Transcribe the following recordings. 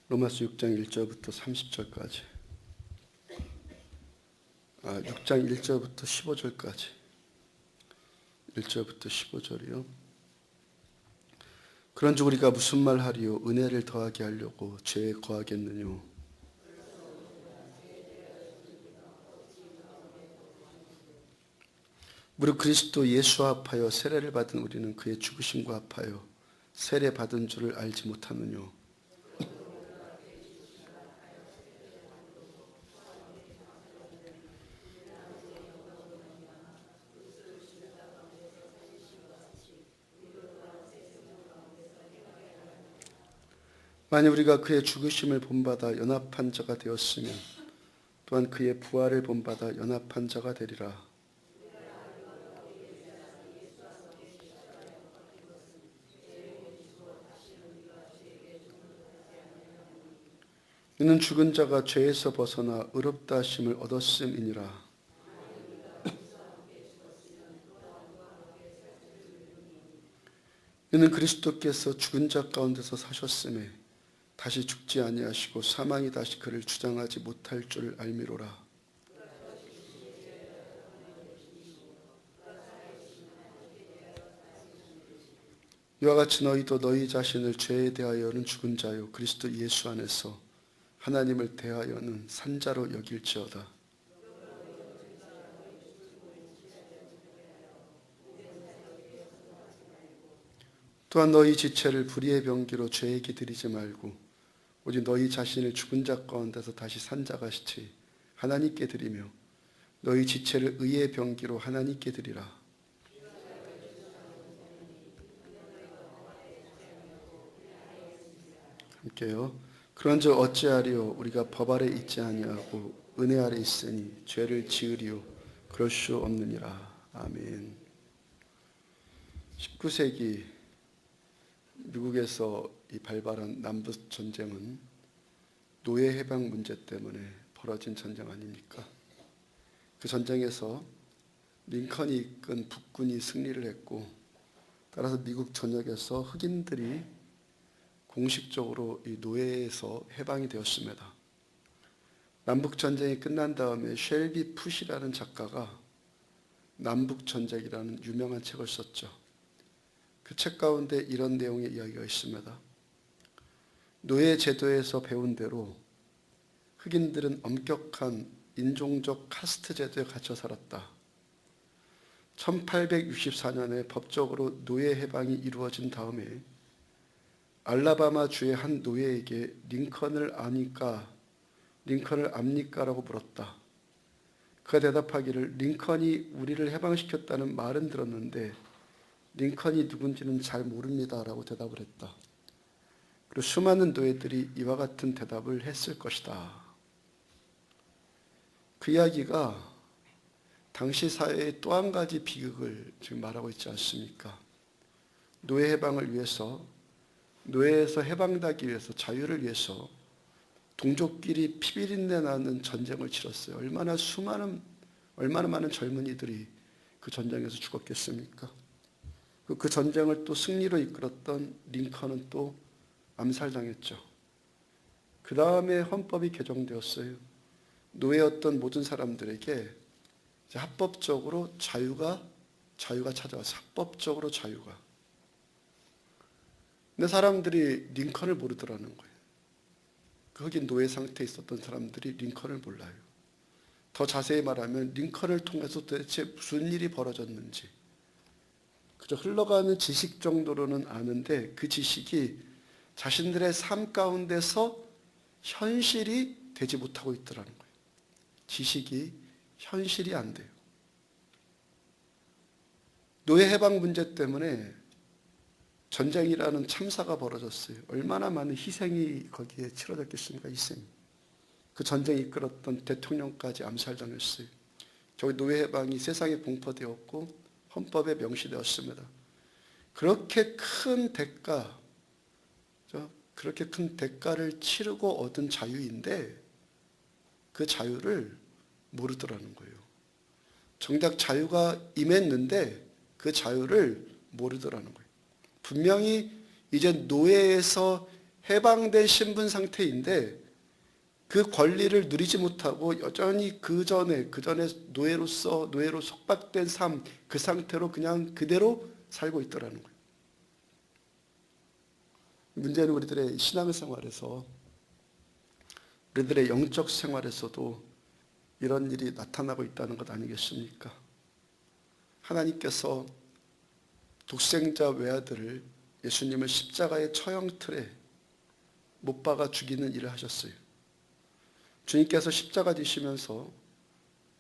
로마서 6장 1절부터 30절까지 6장 1절부터 15절까지 1절부터 15절이요. 그런즉 우리가 무슨 말 하리요? 은혜를 더하게 하려고 죄에 거하겠느뇨? 무릇 그리스도 예수와 합하여 세례를 받은 우리는 그의 죽으심과 합하여 세례 받은 줄을 알지 못하느뇨? 만일 우리가 그의 죽으심을 본받아 연합한 자가 되었으면 또한 그의 부활을 본받아 연합한 자가 되리라. 이는 죽은 자가 죄에서 벗어나 의롭다 하심을 얻었음이니라. 이는 그리스도께서 죽은 자 가운데서 사셨음에 다시 죽지 아니하시고 사망이 다시 그를 주장하지 못할 줄 알미로라. 이와 같이 너희도 너희 자신을 죄에 대하여는 죽은 자요 그리스도 예수 안에서 하나님을 대하여는 산 자로 여길지어다. 또한 너희 지체를 불의의 병기로 죄에게 드리지 말고 오직 너희 자신을 죽은 자 가운데서 다시 산 자같이 하나님께 드리며 너희 지체를 의의 병기로 하나님께 드리라. 함께요. 그런즉 어찌하리요? 우리가 법 아래 있지 아니하고 은혜 아래 있으니 죄를 지으리요? 그럴 수 없느니라. 아멘. 19세기 미국에서 이 발발한 남북 전쟁은 노예 해방 문제 때문에 벌어진 전쟁 아닙니까? 그 전쟁에서 링컨이 이끈 북군이 승리를 했고 따라서 미국 전역에서 흑인들이 공식적으로 이 노예에서 해방이 되었습니다. 남북 전쟁이 끝난 다음에 쉘비 풋이라는 작가가 남북 전쟁이라는 유명한 책을 썼죠. 그 책 가운데 이런 내용의 이야기가 있습니다. 노예 제도에서 배운 대로 흑인들은 엄격한 인종적 카스트 제도에 갇혀 살았다. 1864년에 법적으로 노예 해방이 이루어진 다음에 알라바마 주의 한 노예에게 링컨을 압니까? 라고 물었다. 그가 대답하기를 링컨이 우리를 해방시켰다는 말은 들었는데 링컨이 누군지는 잘 모릅니다. 라고 대답을 했다. 그리고 수많은 노예들이 이와 같은 대답을 했을 것이다. 그 이야기가 당시 사회의 또 한 가지 비극을 지금 말하고 있지 않습니까? 노예 해방을 위해서, 노예에서 해방되기 위해서, 자유를 위해서 동족끼리 피비린내 나는 전쟁을 치렀어요. 얼마나 많은 젊은이들이 그 전쟁에서 죽었겠습니까? 그 전쟁을 또 승리로 이끌었던 링컨은 또 암살당했죠. 그 다음에 헌법이 개정되었어요. 노예였던 모든 사람들에게 이제 합법적으로 자유가 찾아왔어요. 합법적으로 자유가. 근데 사람들이 링컨을 모르더라는 거예요. 그 흑인 노예 상태에 있었던 사람들이 링컨을 몰라요. 더 자세히 말하면 링컨을 통해서 도대체 무슨 일이 벌어졌는지 그저 흘러가는 지식 정도로는 아는데 그 지식이 자신들의 삶 가운데서 현실이 되지 못하고 있더라는 거예요. 지식이 현실이 안 돼요. 노예 해방 문제 때문에 전쟁이라는 참사가 벌어졌어요. 얼마나 많은 희생이 거기에 치러졌겠습니까? 희생. 그 전쟁이 이끌었던 대통령까지 암살당했어요. 저희 노예 해방이 세상에 공포되었고 헌법에 명시되었습니다. 그렇게 큰 대가를 치르고 얻은 자유인데 그 자유를 모르더라는 거예요. 정작 자유가 임했는데 그 자유를 모르더라는 거예요. 분명히 이제 노예에서 해방된 신분 상태인데 그 권리를 누리지 못하고 여전히 그 전에 노예로 속박된 삶, 그 상태로 그냥 그대로 살고 있더라는 거예요. 문제는 우리들의 신앙생활에서, 우리들의 영적 생활에서도 이런 일이 나타나고 있다는 것 아니겠습니까? 하나님께서 독생자 외아들을 예수님을 십자가의 처형틀에 못 박아 죽이는 일을 하셨어요. 주님께서 십자가 지시면서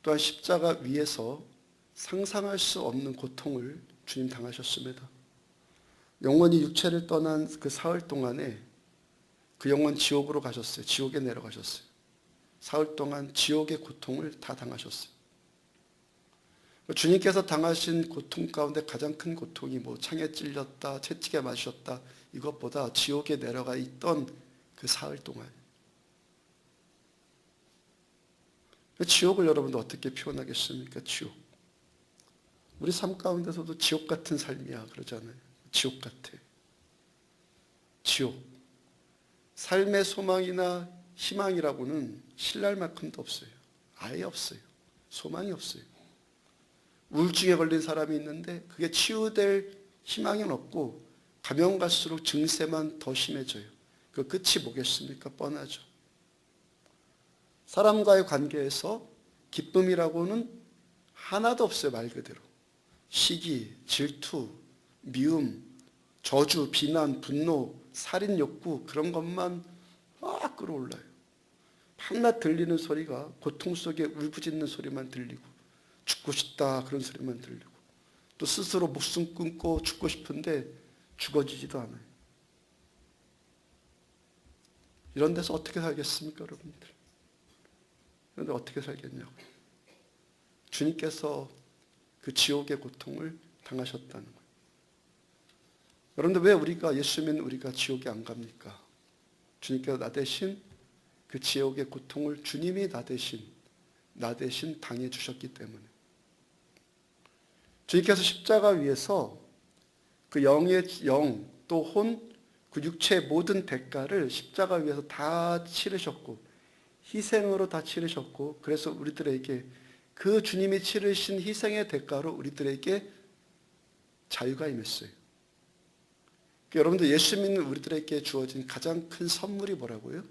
또한 십자가 위에서 상상할 수 없는 고통을 주님 당하셨습니다. 영원히 육체를 떠난 그 사흘 동안에 그 영혼 지옥으로 가셨어요. 지옥에 내려가셨어요. 사흘 동안 지옥의 고통을 다 당하셨어요. 주님께서 당하신 고통 가운데 가장 큰 고통이 창에 찔렸다, 채찍에 맞으셨다, 이것보다 지옥에 내려가 있던 그 사흘 동안. 지옥을 여러분도 어떻게 표현하겠습니까? 지옥. 우리 삶 가운데서도 지옥 같은 삶이야 그러잖아요. 지옥 같아. 지옥. 삶의 소망이나 희망이라고는 신랄 만큼도 없어요. 아예 없어요. 소망이 없어요. 우울증에 걸린 사람이 있는데 그게 치유될 희망은 없고 가면 갈수록 증세만 더 심해져요. 그 끝이 뭐겠습니까? 뻔하죠. 사람과의 관계에서 기쁨이라고는 하나도 없어요. 말 그대로. 시기, 질투, 미움, 저주, 비난, 분노, 살인 욕구, 그런 것만 막 끌어올라요. 밤낮 들리는 소리가 고통 속에 울부짖는 소리만 들리고 죽고 싶다 그런 소리만 들리고 또 스스로 목숨 끊고 죽고 싶은데 죽어지지도 않아요. 이런 데서 어떻게 살겠습니까, 여러분들? 그런데 어떻게 살겠냐고요. 주님께서 그 지옥의 고통을 당하셨다는 거예요. 여러분들 왜 우리가 예수 믿는 우리가 지옥에 안 갑니까? 주님께서 나 대신 그 지옥의 고통을 주님이 나 대신 당해 주셨기 때문에. 주님께서 십자가 위에서 그 영의 영 또 혼, 그 육체의 모든 대가를 십자가 위에서 다 치르셨고 희생으로 다 치르셨고 그래서 우리들에게 그 주님이 치르신 희생의 대가로 우리들에게 자유가 임했어요. 여러분들 예수 믿는 우리들에게 주어진 가장 큰 선물이 뭐라고요?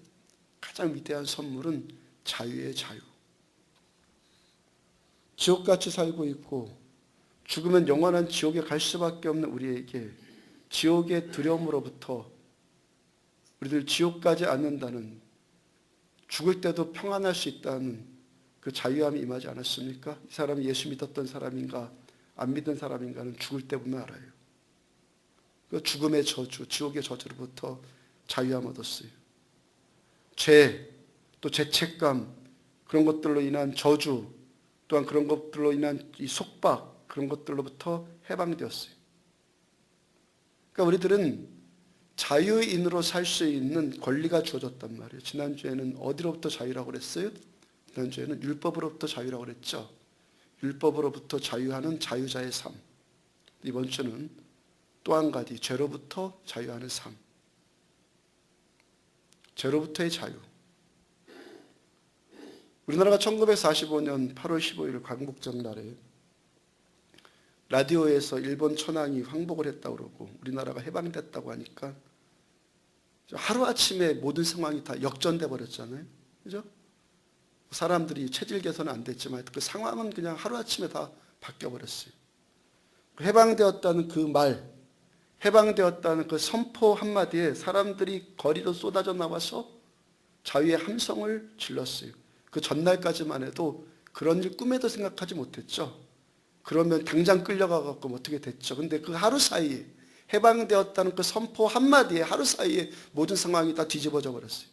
가장 위대한 선물은 자유의 자유. 지옥같이 살고 있고 죽으면 영원한 지옥에 갈 수밖에 없는 우리에게 지옥의 두려움으로부터 우리들 지옥까지 않는다는, 죽을 때도 평안할 수 있다는 그 자유함이 임하지 않았습니까? 이 사람이 예수 믿었던 사람인가 안 믿은 사람인가는 죽을 때 보면 알아요. 그 죽음의 저주, 지옥의 저주로부터 자유함 얻었어요. 죄, 또 죄책감, 그런 것들로 인한 저주, 또한 그런 것들로 인한 이 속박, 그런 것들로부터 해방되었어요. 그러니까 우리들은 자유인으로 살 수 있는 권리가 주어졌단 말이에요. 지난주에는 어디로부터 자유라고 그랬어요? 지난주에는 율법으로부터 자유라고 그랬죠. 율법으로부터 자유하는 자유자의 삶. 이번 주는 또 한 가지, 죄로부터 자유하는 삶. 죄로부터의 자유. 우리나라가 1945년 8월 15일 광복절 날에 라디오에서 일본 천황이 항복을 했다고 그러고 우리나라가 해방됐다고 하니까 하루아침에 모든 상황이 다 역전돼 버렸잖아요. 그죠? 사람들이 체질 개선은 안 됐지만 그 상황은 그냥 하루아침에 다 바뀌어 버렸어요. 해방되었다는 그 말, 해방되었다는 그 선포 한마디에 사람들이 거리로 쏟아져 나와서 자유의 함성을 질렀어요. 그 전날까지만 해도 그런 일 꿈에도 생각하지 못했죠. 그러면 당장 끌려가갖고 어떻게 됐죠. 근데 그 하루 사이에 해방되었다는 그 선포 한마디에 하루 사이에 모든 상황이 다 뒤집어져 버렸어요.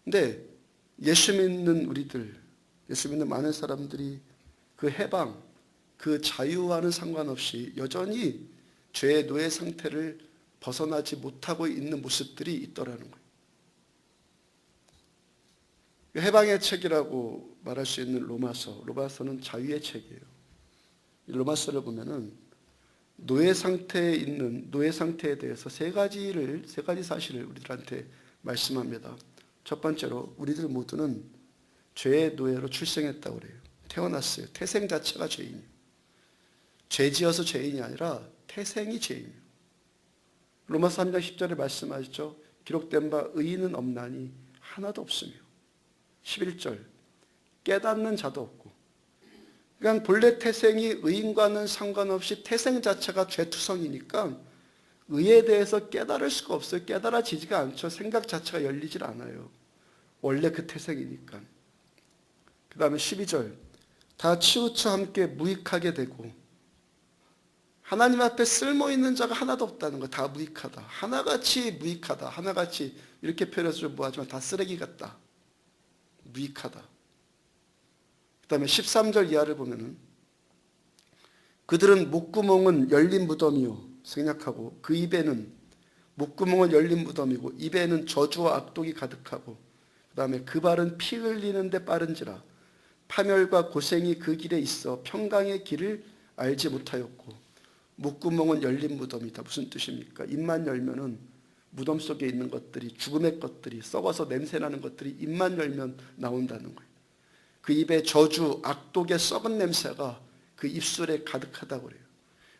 근데 예수 믿는 우리들, 예수 믿는 많은 사람들이 그 해방, 그 자유와는 상관없이 여전히 죄의 노예 상태를 벗어나지 못하고 있는 모습들이 있더라는 거예요. 해방의 책이라고 말할 수 있는 로마서는 자유의 책이에요. 로마서를 보면은 노예 상태에 대해서 세 가지 사실을 우리들한테 말씀합니다. 첫 번째로 우리들 모두는 죄의 노예로 출생했다고 그래요. 태어났어요. 태생 자체가 죄인이에요. 죄 지어서 죄인이 아니라 태생이 죄인이에요. 로마서 3장 10절에 말씀하시죠. 기록된 바 의인은 없나니 하나도 없으며 11절 깨닫는 자도 없고. 그냥 본래 태생이 의인과는 상관없이 태생 자체가 죄투성이니까 의에 대해서 깨달을 수가 없어요. 깨달아지지가 않죠. 생각 자체가 열리질 않아요. 원래 그 태생이니까. 그 다음에 12절 다 치우쳐 함께 무익하게 되고, 하나님 앞에 쓸모있는 자가 하나도 없다는 거. 다 무익하다. 하나같이 무익하다. 하나같이 이렇게 표현해서 좀 뭐하지만 다 쓰레기 같다. 무익하다. 그 다음에 13절 이하를 보면은 그들은 목구멍은 열린 무덤이요 생략하고 그 입에는 목구멍은 열린 무덤이고 입에는 저주와 악독이 가득하고 그 다음에 그 발은 피 흘리는데 빠른지라 파멸과 고생이 그 길에 있어 평강의 길을 알지 못하였고 목구멍은 열린 무덤이다. 무슨 뜻입니까? 입만 열면은 무덤 속에 있는 것들이, 죽음의 것들이, 썩어서 냄새나는 것들이 입만 열면 나온다는 거예요. 그 입에 저주, 악독의 썩은 냄새가 그 입술에 가득하다고 그래요.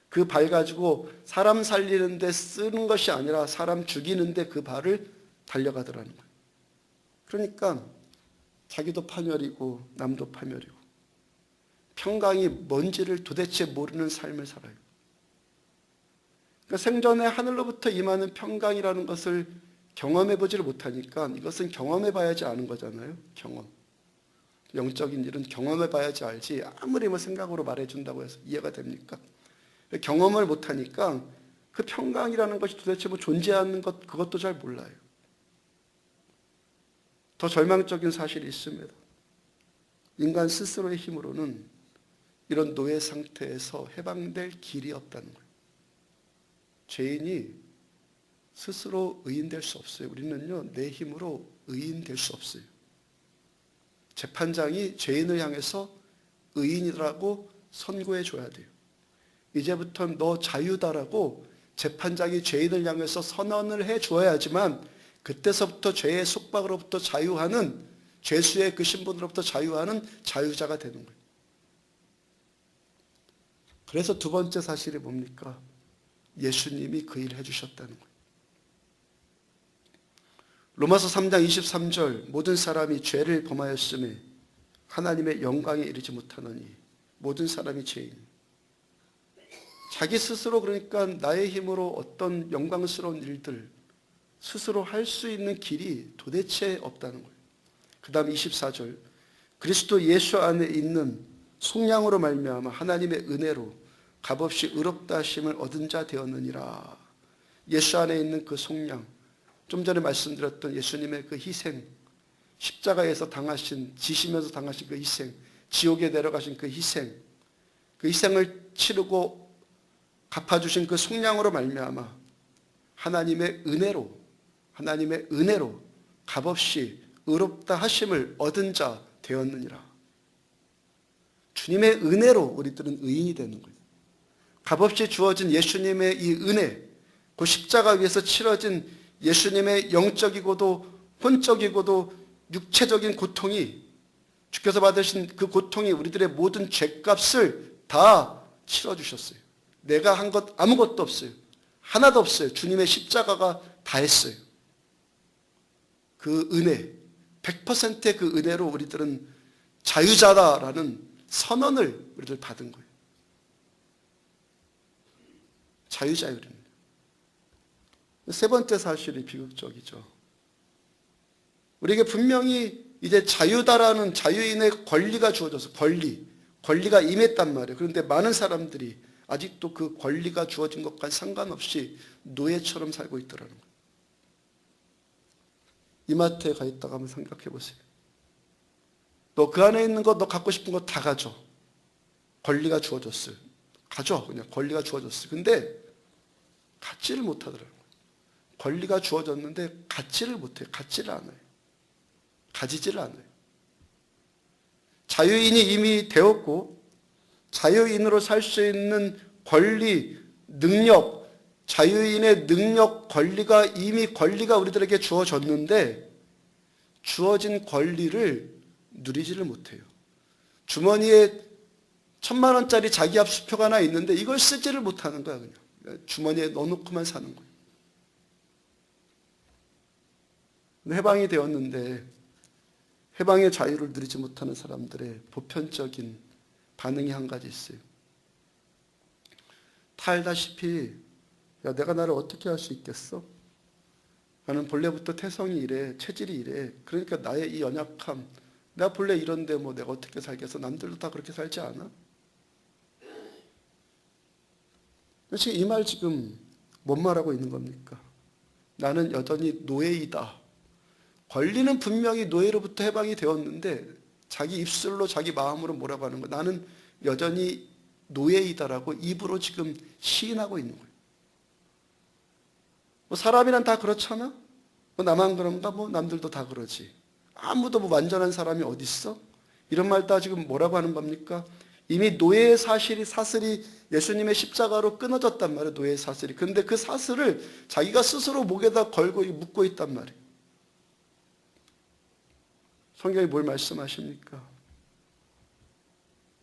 그 발 가지고 사람 살리는 데 쓰는 것이 아니라 사람 죽이는데 그 발을 달려가더라는 거예요. 그러니까 자기도 파멸이고 남도 파멸이고 평강이 뭔지를 도대체 모르는 삶을 살아요. 그러니까 생전에 하늘로부터 임하는 평강이라는 것을 경험해 보지를 못하니까 이것은 경험해 봐야지 아는 거잖아요. 경험. 영적인 일은 경험해 봐야지 알지 아무리 뭐 생각으로 말해준다고 해서 이해가 됩니까? 경험을 못하니까 그 평강이라는 것이 도대체 뭐 존재하는 것, 그것도 잘 몰라요. 더 절망적인 사실이 있습니다. 인간 스스로의 힘으로는 이런 노예 상태에서 해방될 길이 없다는 거예요. 죄인이 스스로 의인될 수 없어요. 우리는요, 내 힘으로 의인될 수 없어요. 재판장이 죄인을 향해서 의인이라고 선고해 줘야 돼요. 이제부터 너 자유다라고 재판장이 죄인을 향해서 선언을 해 줘야지만 그때서부터 죄의 속박으로부터 자유하는, 죄수의 그 신분으로부터 자유하는 자유자가 되는 거예요. 그래서 두 번째 사실이 뭡니까? 예수님이 그 일을 해주셨다는 거예요. 로마서 3장 23절 모든 사람이 죄를 범하였음에 하나님의 영광에 이르지 못하느니 모든 사람이 죄인. 자기 스스로, 그러니까 나의 힘으로 어떤 영광스러운 일들 스스로 할 수 있는 길이 도대체 없다는 거예요. 그 다음 24절 그리스도 예수 안에 있는 속량으로 말미암아 하나님의 은혜로 값없이 의롭다 하심을 얻은 자 되었느니라. 예수 안에 있는 그 속량, 좀 전에 말씀드렸던 예수님의 그 희생, 십자가에서 당하신, 지시면서 당하신 그 희생, 지옥에 내려가신 그 희생을 치르고 갚아주신 그 속량으로 말미암아 하나님의 은혜로 값없이 의롭다 하심을 얻은 자 되었느니라. 주님의 은혜로 우리들은 의인이 되는 거예요. 값없이 주어진 예수님의 이 은혜, 그 십자가 위에서 치러진 예수님의 영적이고도 혼적이고도 육체적인 고통이, 주께서 받으신 그 고통이 우리들의 모든 죄값을 다 치러주셨어요. 내가 한 것 아무것도 없어요. 하나도 없어요. 주님의 십자가가 다 했어요. 그 은혜, 100%의 그 은혜로 우리들은 자유자다라는 선언을 우리들 받은 거예요. 자유자유입니다. 세 번째 사실이 비극적이죠. 우리에게 분명히 이제 자유다라는 자유인의 권리가 주어져서 권리가 임했단 말이에요. 그런데 많은 사람들이 아직도 그 권리가 주어진 것과 상관없이 노예처럼 살고 있더라는 거예요. 이마트에 가 있다가 한번 생각해 보세요. 너 그 안에 있는 거, 너 갖고 싶은 거 다 가져. 권리가 주어졌어요. 가져. 그냥 권리가 주어졌어요. 근데 갖지를 못하더라고요. 권리가 주어졌는데 갖지를 못해요. 갖지를 않아요. 가지지를 않아요. 자유인이 이미 되었고 자유인으로 살 수 있는 권리, 능력, 자유인의 능력, 권리가 이미 권리가 우리들에게 주어졌는데 주어진 권리를 누리지를 못해요. 주머니에 1,000만 원짜리 자기 압수표가 하나 있는데 이걸 쓰지를 못하는 거야. 그냥 주머니에 넣어놓고만 사는 거예요. 해방이 되었는데 해방의 자유를 누리지 못하는 사람들의 보편적인 반응이 한 가지 있어요. 다 알다시피 야, 내가 나를 어떻게 할 수 있겠어? 나는 본래부터 태성이 이래, 체질이 이래. 그러니까 나의 이 연약함, 내가 본래 이런데 뭐 내가 어떻게 살겠어? 남들도 다 그렇게 살지 않아? 지금 이 말 지금 뭔 말하고 있는 겁니까? 나는 여전히 노예이다. 권리는 분명히 노예로부터 해방이 되었는데 자기 입술로 자기 마음으로 뭐라고 하는 거야? 나는 여전히 노예이다라고 입으로 지금 시인하고 있는 거예요. 뭐 사람이란 다 그렇잖아? 뭐 나만 그런가? 뭐 남들도 다 그러지. 아무도 뭐 완전한 사람이 어디 있어? 이런 말 다 지금 뭐라고 하는 겁니까? 이미 노예의 사슬이 예수님의 십자가로 끊어졌단 말이에요. 노예의 사슬이. 근데 그 사슬을 자기가 스스로 목에다 걸고 묶고 있단 말이에요. 성경이 뭘 말씀하십니까?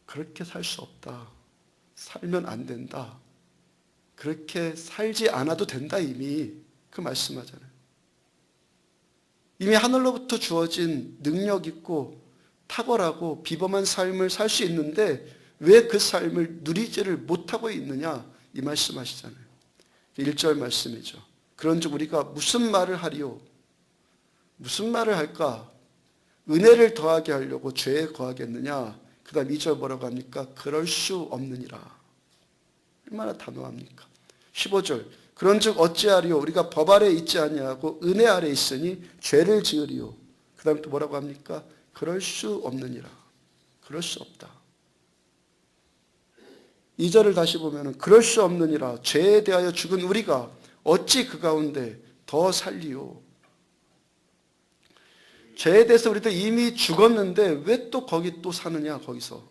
그렇게 살 수 없다. 살면 안 된다. 그렇게 살지 않아도 된다. 이미 그 말씀하잖아요. 이미 하늘로부터 주어진 능력 있고 탁월하고 비범한 삶을 살 수 있는데 왜 그 삶을 누리지를 못하고 있느냐 이 말씀하시잖아요. 1절 말씀이죠. 그런즉 우리가 무슨 말을 하리요? 무슨 말을 할까? 은혜를 더하게 하려고 죄에 거하겠느냐? 그 다음 2절 뭐라고 합니까? 그럴 수 없느니라. 얼마나 단호합니까? 15절 그런즉 어찌하리요? 우리가 법 아래 있지 아니하고 은혜 아래 있으니 죄를 지으리요. 그 다음 또 뭐라고 합니까? 그럴 수 없느니라. 그럴 수 없다. 2절을 다시 보면 그럴 수 없느니라. 죄에 대하여 죽은 우리가 어찌 그 가운데 더 살리요? 죄에 대해서 우리도 이미 죽었는데 왜 또 거기 또 사느냐 거기서.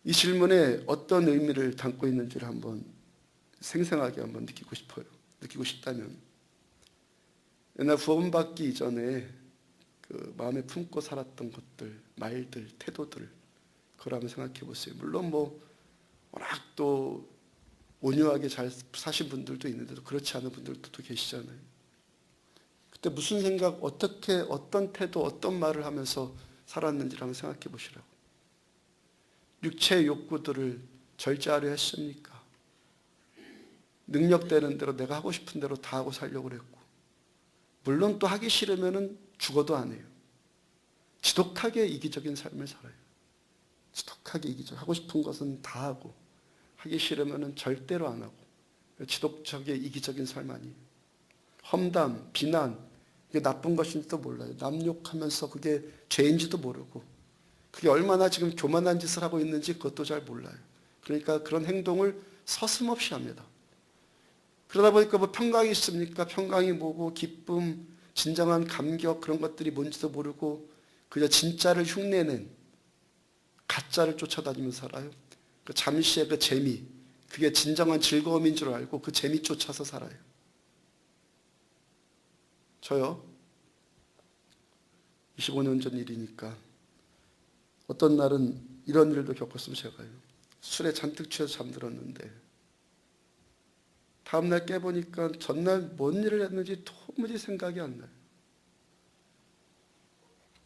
이 질문에 어떤 의미를 담고 있는지를 한번 생생하게 한번 느끼고 싶어요. 느끼고 싶다면 옛날 구원받기 이전에 그 마음에 품고 살았던 것들, 말들, 태도들 그걸 한번 생각해 보세요. 물론 뭐 워낙 또 온유하게 잘 사신 분들도 있는데도 그렇지 않은 분들도 또 계시잖아요. 그때 무슨 생각, 어떻게, 어떤 태도, 어떤 말을 하면서 살았는지를 한번 생각해 보시라고. 육체의 욕구들을 절제하려 했습니까? 능력되는 대로 내가 하고 싶은 대로 다 하고 살려고 그랬고 물론 또 하기 싫으면 죽어도 안 해요. 지독하게 이기적인 삶을 살아요. 지독하게 이기적. 하고 싶은 것은 다 하고 하기 싫으면 절대로 안 하고 지독하게 이기적인 삶 아니에요. 험담, 비난 이게 나쁜 것인지도 몰라요. 남 욕하면서 그게 죄인지도 모르고 그게 얼마나 지금 교만한 짓을 하고 있는지 그것도 잘 몰라요. 그러니까 그런 행동을 서슴없이 합니다. 그러다 보니까 뭐 평강이 있습니까? 평강이 뭐고 기쁨, 진정한 감격 그런 것들이 뭔지도 모르고 그저 진짜를 흉내낸 가짜를 쫓아다니면서 살아요. 그 잠시의 그 재미, 그게 진정한 즐거움인 줄 알고 그 재미 쫓아서 살아요. 저요. 25년 전 일이니까 어떤 날은 이런 일도 겪었으면 제가요. 술에 잔뜩 취해서 잠들었는데 다음날 깨보니까 전날 뭔 일을 했는지 도무지 생각이 안 나요.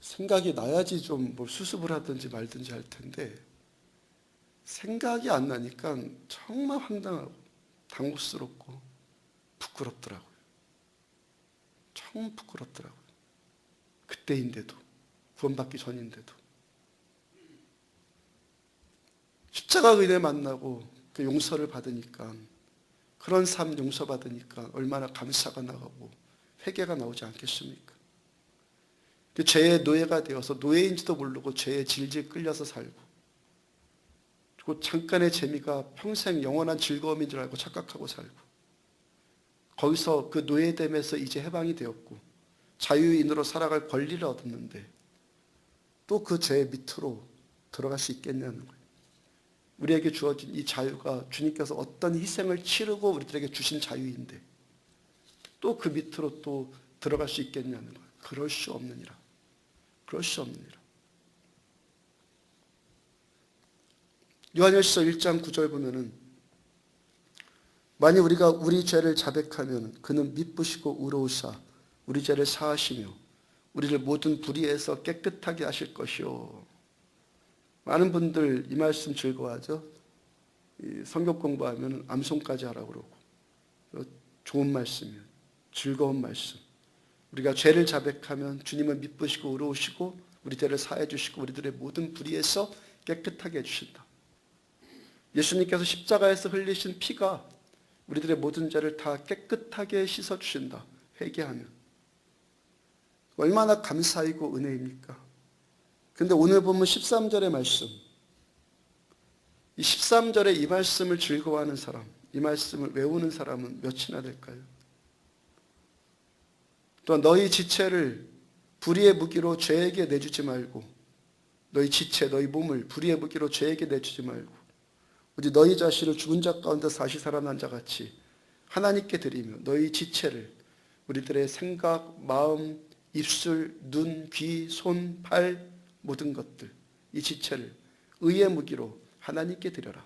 생각이 나야지 좀 뭐 수습을 하든지 말든지 할 텐데 생각이 안 나니까 정말 황당하고 당혹스럽고 부끄럽더라고요. 정말 부끄럽더라고요. 그때인데도 구원받기 전인데도 십자가 은혜 만나고 그 용서를 받으니까 그런 삶 용서받으니까 얼마나 감사가 나가고 회개가 나오지 않겠습니까? 그 죄의 노예가 되어서 노예인지도 모르고 죄에 질질 끌려서 살고 그리고 잠깐의 재미가 평생 영원한 즐거움인 줄 알고 착각하고 살고 거기서 그 노예됨에서 이제 해방이 되었고 자유인으로 살아갈 권리를 얻었는데 또 그 죄 밑으로 들어갈 수 있겠냐는 거예요. 우리에게 주어진 이 자유가 주님께서 어떤 희생을 치르고 우리들에게 주신 자유인데 또 그 밑으로 또 들어갈 수 있겠냐는 거예요. 그럴 수 없느니라. 그럴 수 없느니라. 요한일서 1장 9절 보면은 만일 우리가 우리 죄를 자백하면 그는 미쁘시고 의로우사 우리 죄를 사하시며 우리를 모든 불의에서 깨끗하게 하실 것이요. 많은 분들 이 말씀 즐거워하죠. 성경 공부하면 암송까지 하라고 그러고 좋은 말씀이에요. 즐거운 말씀. 우리가 죄를 자백하면 주님은 미쁘시고 의로우시고 우리 죄를 사해 주시고 우리들의 모든 불의에서 깨끗하게 해주신다. 예수님께서 십자가에서 흘리신 피가 우리들의 모든 죄를 다 깨끗하게 씻어주신다. 회개하면. 얼마나 감사이고 은혜입니까? 근데 오늘 보면 13절의 말씀, 이 13절에 이 말씀을 즐거워하는 사람, 이 말씀을 외우는 사람은 몇이나 될까요? 또 너희 지체를 불의의 무기로 죄에게 내주지 말고 너희 지체, 너희 몸을 불의의 무기로 죄에게 내주지 말고 오직 너희 자신을 죽은 자 가운데 다시 살아난 자 같이 하나님께 드리며 너희 지체를 우리들의 생각, 마음, 입술, 눈, 귀, 손, 팔 모든 것들 이 지체를 의의 무기로 하나님께 드려라.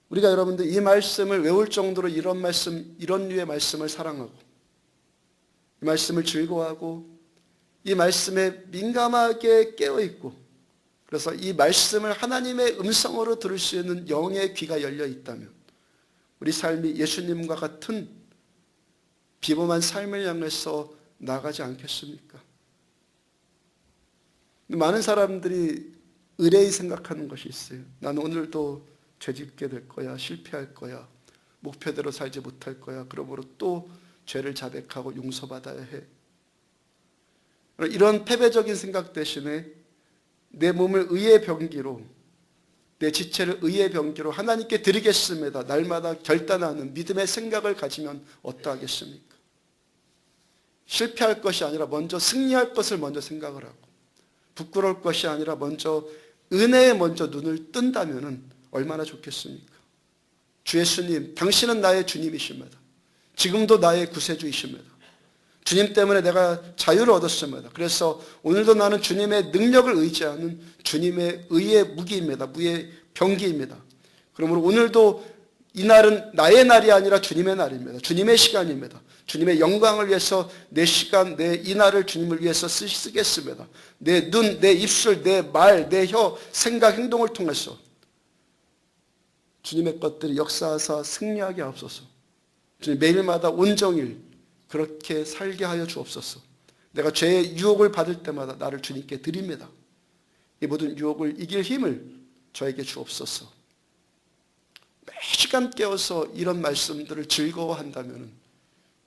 우리가 여러분들 이 말씀을 외울 정도로 이런 말씀, 이런 류의 말씀을 사랑하고 이 말씀을 즐거워하고 이 말씀에 민감하게 깨어있고 그래서 이 말씀을 하나님의 음성으로 들을 수 있는 영의 귀가 열려 있다면 우리 삶이 예수님과 같은 비범한 삶을 향해서 나가지 않겠습니까? 많은 사람들이 의뢰히 생각하는 것이 있어요. 나는 오늘도 죄짓게 될 거야. 실패할 거야. 목표대로 살지 못할 거야. 그러므로 또 죄를 자백하고 용서받아야 해. 이런 패배적인 생각 대신에 내 몸을 의의 병기로 내 지체를 의의 병기로 하나님께 드리겠습니다. 날마다 결단하는 믿음의 생각을 가지면 어떠하겠습니까? 실패할 것이 아니라 먼저 승리할 것을 먼저 생각을 하고 부끄러울 것이 아니라 먼저 은혜에 먼저 눈을 뜬다면 얼마나 좋겠습니까? 주 예수님, 당신은 나의 주님이십니다. 지금도 나의 구세주이십니다. 주님 때문에 내가 자유를 얻었습니다. 그래서 오늘도 나는 주님의 능력을 의지하는 주님의 의의 무기입니다. 무의 병기입니다. 그러므로 오늘도 이 날은 나의 날이 아니라 주님의 날입니다. 주님의 시간입니다. 주님의 영광을 위해서 내 시간, 내 이 날을 주님을 위해서 쓰겠습니다. 내 눈, 내 입술, 내 말, 내 혀, 생각, 행동을 통해서 주님의 것들이 역사하사 승리하게 하옵소서. 주님 매일마다 온종일 그렇게 살게 하여 주옵소서. 내가 죄의 유혹을 받을 때마다 나를 주님께 드립니다. 이 모든 유혹을 이길 힘을 저에게 주옵소서. 매 시간 깨어서 이런 말씀들을 즐거워한다면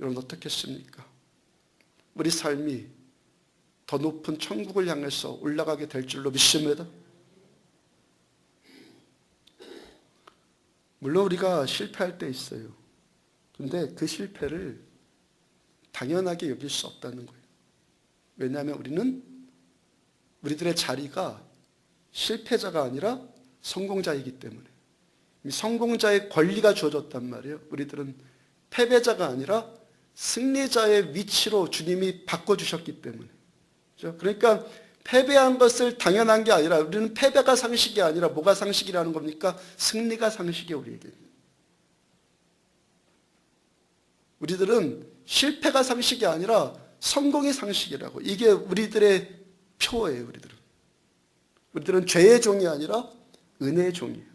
여러분 어떻겠습니까? 우리 삶이 더 높은 천국을 향해서 올라가게 될 줄로 믿습니다. 물론 우리가 실패할 때 있어요. 그런데 그 실패를 당연하게 여길 수 없다는 거예요. 왜냐하면 우리는 우리들의 자리가 실패자가 아니라 성공자이기 때문에 성공자의 권리가 주어졌단 말이에요. 우리들은 패배자가 아니라 승리자의 위치로 주님이 바꿔주셨기 때문에. 그러니까 패배한 것을 당연한 게 아니라 우리는 패배가 상식이 아니라 뭐가 상식이라는 겁니까? 승리가 상식이에요. 우리에게. 우리들은 실패가 상식이 아니라 성공이 상식이라고. 이게 우리들의 표예요. 우리들은 죄의 종이 아니라 은혜의 종이에요.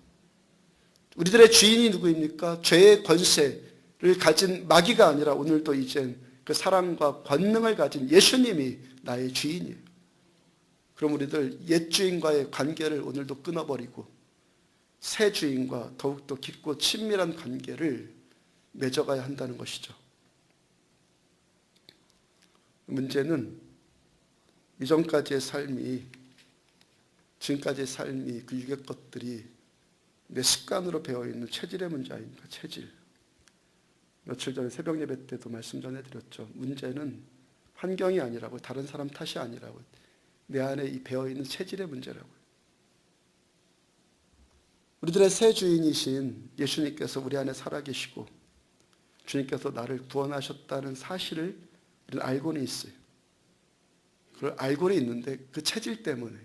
우리들의 주인이 누구입니까? 죄의 권세를 가진 마귀가 아니라 오늘도 이젠 그 사랑과 권능을 가진 예수님이 나의 주인이에요. 그럼 우리들 옛 주인과의 관계를 오늘도 끊어버리고 새 주인과 더욱더 깊고 친밀한 관계를 맺어가야 한다는 것이죠. 문제는 이전까지의 삶이, 지금까지의 삶이 그 유괴 것들이 내 습관으로 배어있는 체질의 문제 아닙니까? 체질. 며칠 전에 새벽 예배 때도 말씀 전해드렸죠. 문제는 환경이 아니라고, 다른 사람 탓이 아니라고, 내 안에 이 배어있는 체질의 문제라고요. 우리들의 새 주인이신 예수님께서 우리 안에 살아계시고 주님께서 나를 구원하셨다는 사실을 우리는 알고는 있어요. 그걸 알고는 있는데 그 체질 때문에,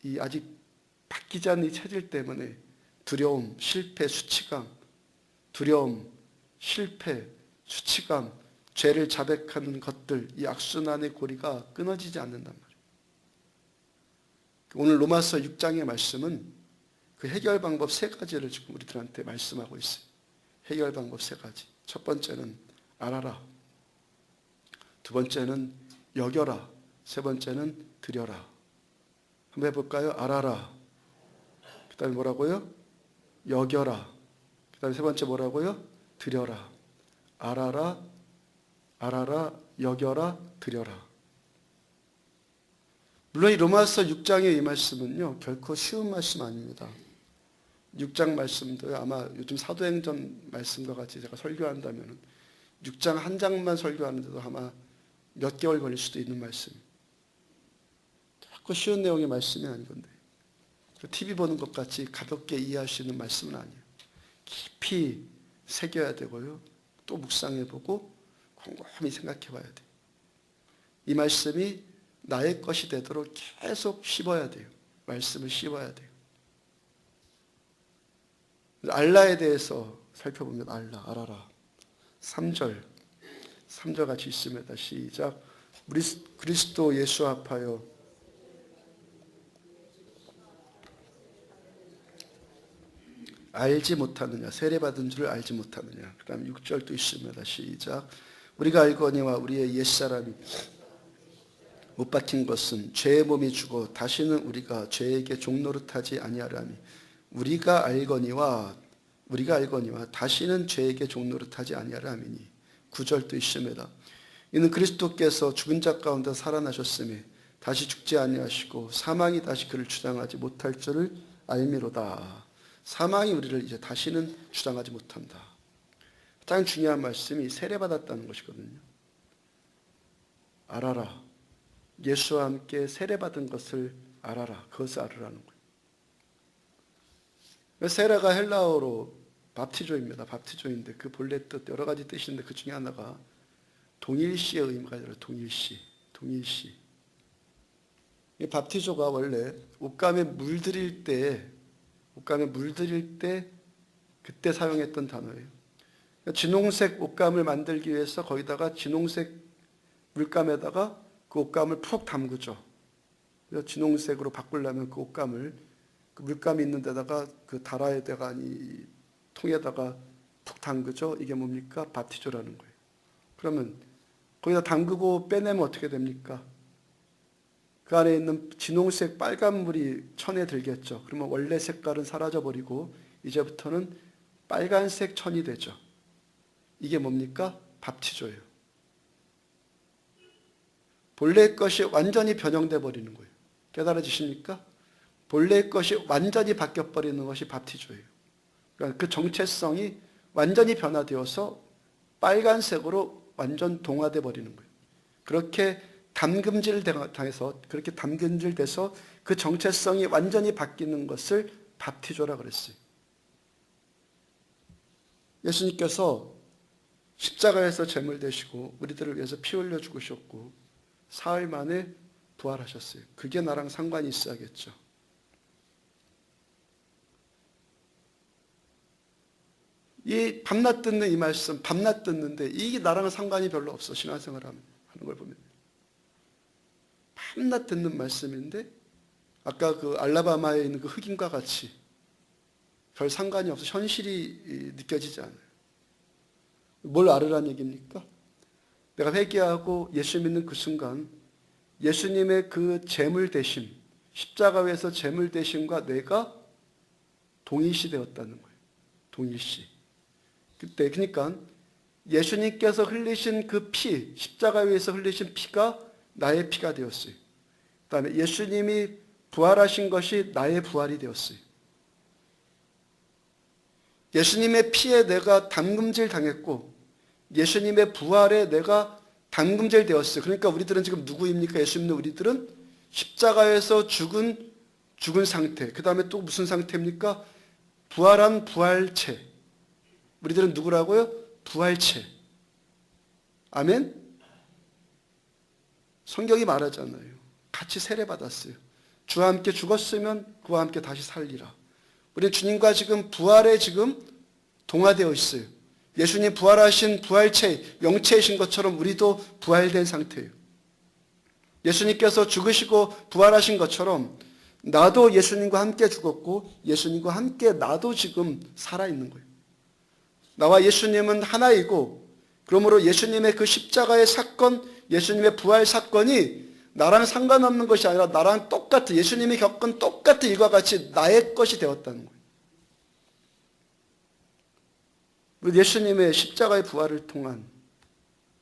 이 아직 바뀌지 않는 이 체질 때문에 두려움, 실패, 수치감, 두려움, 실패, 수치감, 죄를 자백하는 것들, 이 악순환의 고리가 끊어지지 않는단 말이에요. 오늘 로마서 6장의 말씀은 그 해결 방법 3가지를 지금 우리들한테 말씀하고 있어요. 해결 방법 3가지. 첫 번째는 알아라. 두 번째는 여겨라. 세 번째는 드려라. 한번 해볼까요? 알아라. 그 다음에 뭐라고요? 여겨라. 그 다음에 세 번째 뭐라고요? 드려라. 알아라, 알아라, 여겨라, 드려라. 물론 이 로마서 6장의 이 말씀은요, 결코 쉬운 말씀 아닙니다. 6장 말씀도 아마 요즘 사도행전 말씀과 같이 제가 설교한다면 6장 한 장만 설교하는데도 아마 몇 개월 걸릴 수도 있는 말씀. 결코 쉬운 내용의 말씀이 아니건데 TV 보는 것 같이 가볍게 이해할 수 있는 말씀은 아니에요. 깊이 새겨야 되고요. 또 묵상해보고 곰곰이 생각해봐야 돼요. 이 말씀이 나의 것이 되도록 계속 씹어야 돼요. 말씀을 씹어야 돼요. 알라에 대해서 살펴보면 알아라. 3절 같이 있습니다. 시작. 우리 그리스도 예수 합하여 알지 못하느냐, 세례받은 줄을 알지 못하느냐. 그 다음에 6절도 있습니다. 시작. 우리가 알거니와 우리의 옛사람이 못 박힌 것은 죄의 몸이 죽어 다시는 우리가 죄에게 종노릇하지 아니하라니. 우리가 알거니와 다시는 죄에게 종노릇하지 아니하라니. 9절도 있습니다. 이는 그리스도께서 죽은 자 가운데 살아나셨으며 다시 죽지 아니하시고 사망이 다시 그를 주장하지 못할 줄을 알미로다. 사망이 우리를 이제 다시는 주장하지 못한다. 가장 중요한 말씀이 세례받았다는 것이거든요. 알아라. 예수와 함께 세례받은 것을 알아라. 그것을 알으라는 거예요. 세례가 헬라어로 밥티조입니다. 밥티조인데 그 본래 뜻 여러 가지 뜻인데 그 중에 하나가 동일시의 의미가 아니라 동일시. 이 밥티조가 원래 옷감에 물들일 때 그때 사용했던 단어예요. 진홍색 옷감을 만들기 위해서 거기다가 진홍색 물감에다가 그 옷감을 푹 담그죠. 그래서 진홍색으로 바꾸려면 그 옷감을 그 물감이 있는 데다가 그 다라에다가 아니 통에다가 푹 담그죠. 이게 뭡니까? 밥티조라는 거예요. 그러면 거기다 담그고 빼내면 어떻게 됩니까? 그 안에 있는 진홍색 빨간 물이 천에 들겠죠. 그러면 원래 색깔은 사라져버리고 이제부터는 빨간색 천이 되죠. 이게 뭡니까? 밥티조예요. 본래의 것이 완전히 변형돼 버리는 거예요. 깨달아지십니까? 본래의 것이 완전히 바뀌어버리는 것이 밥티조예요. 그러니까 그 정체성이 완전히 변화되어서 빨간색으로 완전 동화돼 버리는 거예요. 그렇게 담금질 당해서 그렇게 담금질 돼서 그 정체성이 완전히 바뀌는 것을 밥티조라 그랬어요. 예수님께서 십자가에서 제물 되시고 우리들을 위해서 피 흘려 죽으셨고 사흘 만에 부활하셨어요. 그게 나랑 상관이 있어야겠죠. 이 밤낮 듣는 이 말씀, 밤낮 듣는데 이게 나랑 상관이 별로 없어. 신앙생활 하는 걸 보면. 밤낮 듣는 말씀인데 아까 그 알라바마에 있는 그 흑인과 같이 별 상관이 없어. 현실이 느껴지지 않아요. 뭘 알으라는 얘기입니까? 내가 회개하고 예수 믿는 그 순간 예수님의 그 제물 대심, 십자가에서 제물 대심과 내가 동일시 되었다는 거예요. 동일시. 그때 그러니까 예수님께서 흘리신 그 피, 십자가 위에서 흘리신 피가 나의 피가 되었어요. 그 다음에 예수님이 부활하신 것이 나의 부활이 되었어요. 예수님의 피에 내가 담금질 당했고 예수님의 부활에 내가 담금질 되었어요. 그러니까 우리들은 지금 누구입니까? 예수 믿는 우리들은 십자가에서 죽은 상태. 그 다음에 또 무슨 상태입니까? 부활한 부활체. 우리들은 누구라고요? 부활체. 아멘? 성경이 말하잖아요. 같이 세례받았어요. 주와 함께 죽었으면 그와 함께 다시 살리라. 우리는 주님과 지금 부활에 지금 동화되어 있어요. 예수님 부활하신 부활체, 영체이신 것처럼 우리도 부활된 상태예요. 예수님께서 죽으시고 부활하신 것처럼 나도 예수님과 함께 죽었고 예수님과 함께 나도 지금 살아있는 거예요. 나와 예수님은 하나이고, 그러므로 예수님의 그 십자가의 사건, 예수님의 부활 사건이 나랑 상관없는 것이 아니라 나랑 똑같은, 예수님이 겪은 똑같은 일과 같이 나의 것이 되었다는 거예요. 예수님의 십자가의 부활을 통한,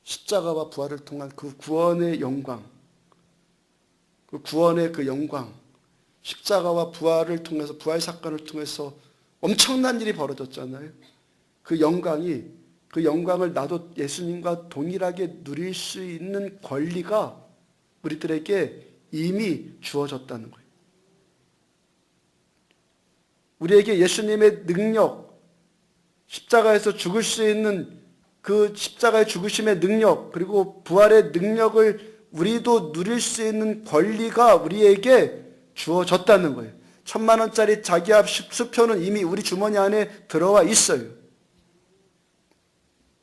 십자가와 부활을 통한 그 구원의 영광, 그 구원의 그 영광, 십자가와 부활을 통해서, 부활 사건을 통해서 엄청난 일이 벌어졌잖아요. 그 영광을 나도 예수님과 동일하게 누릴 수 있는 권리가 우리들에게 이미 주어졌다는 거예요. 우리에게 예수님의 능력, 십자가에서 죽을 수 있는 그 십자가의 죽으심의 능력, 그리고 부활의 능력을 우리도 누릴 수 있는 권리가 우리에게 주어졌다는 거예요. 1,000만 원짜리 자기압 수표는 이미 우리 주머니 안에 들어와 있어요.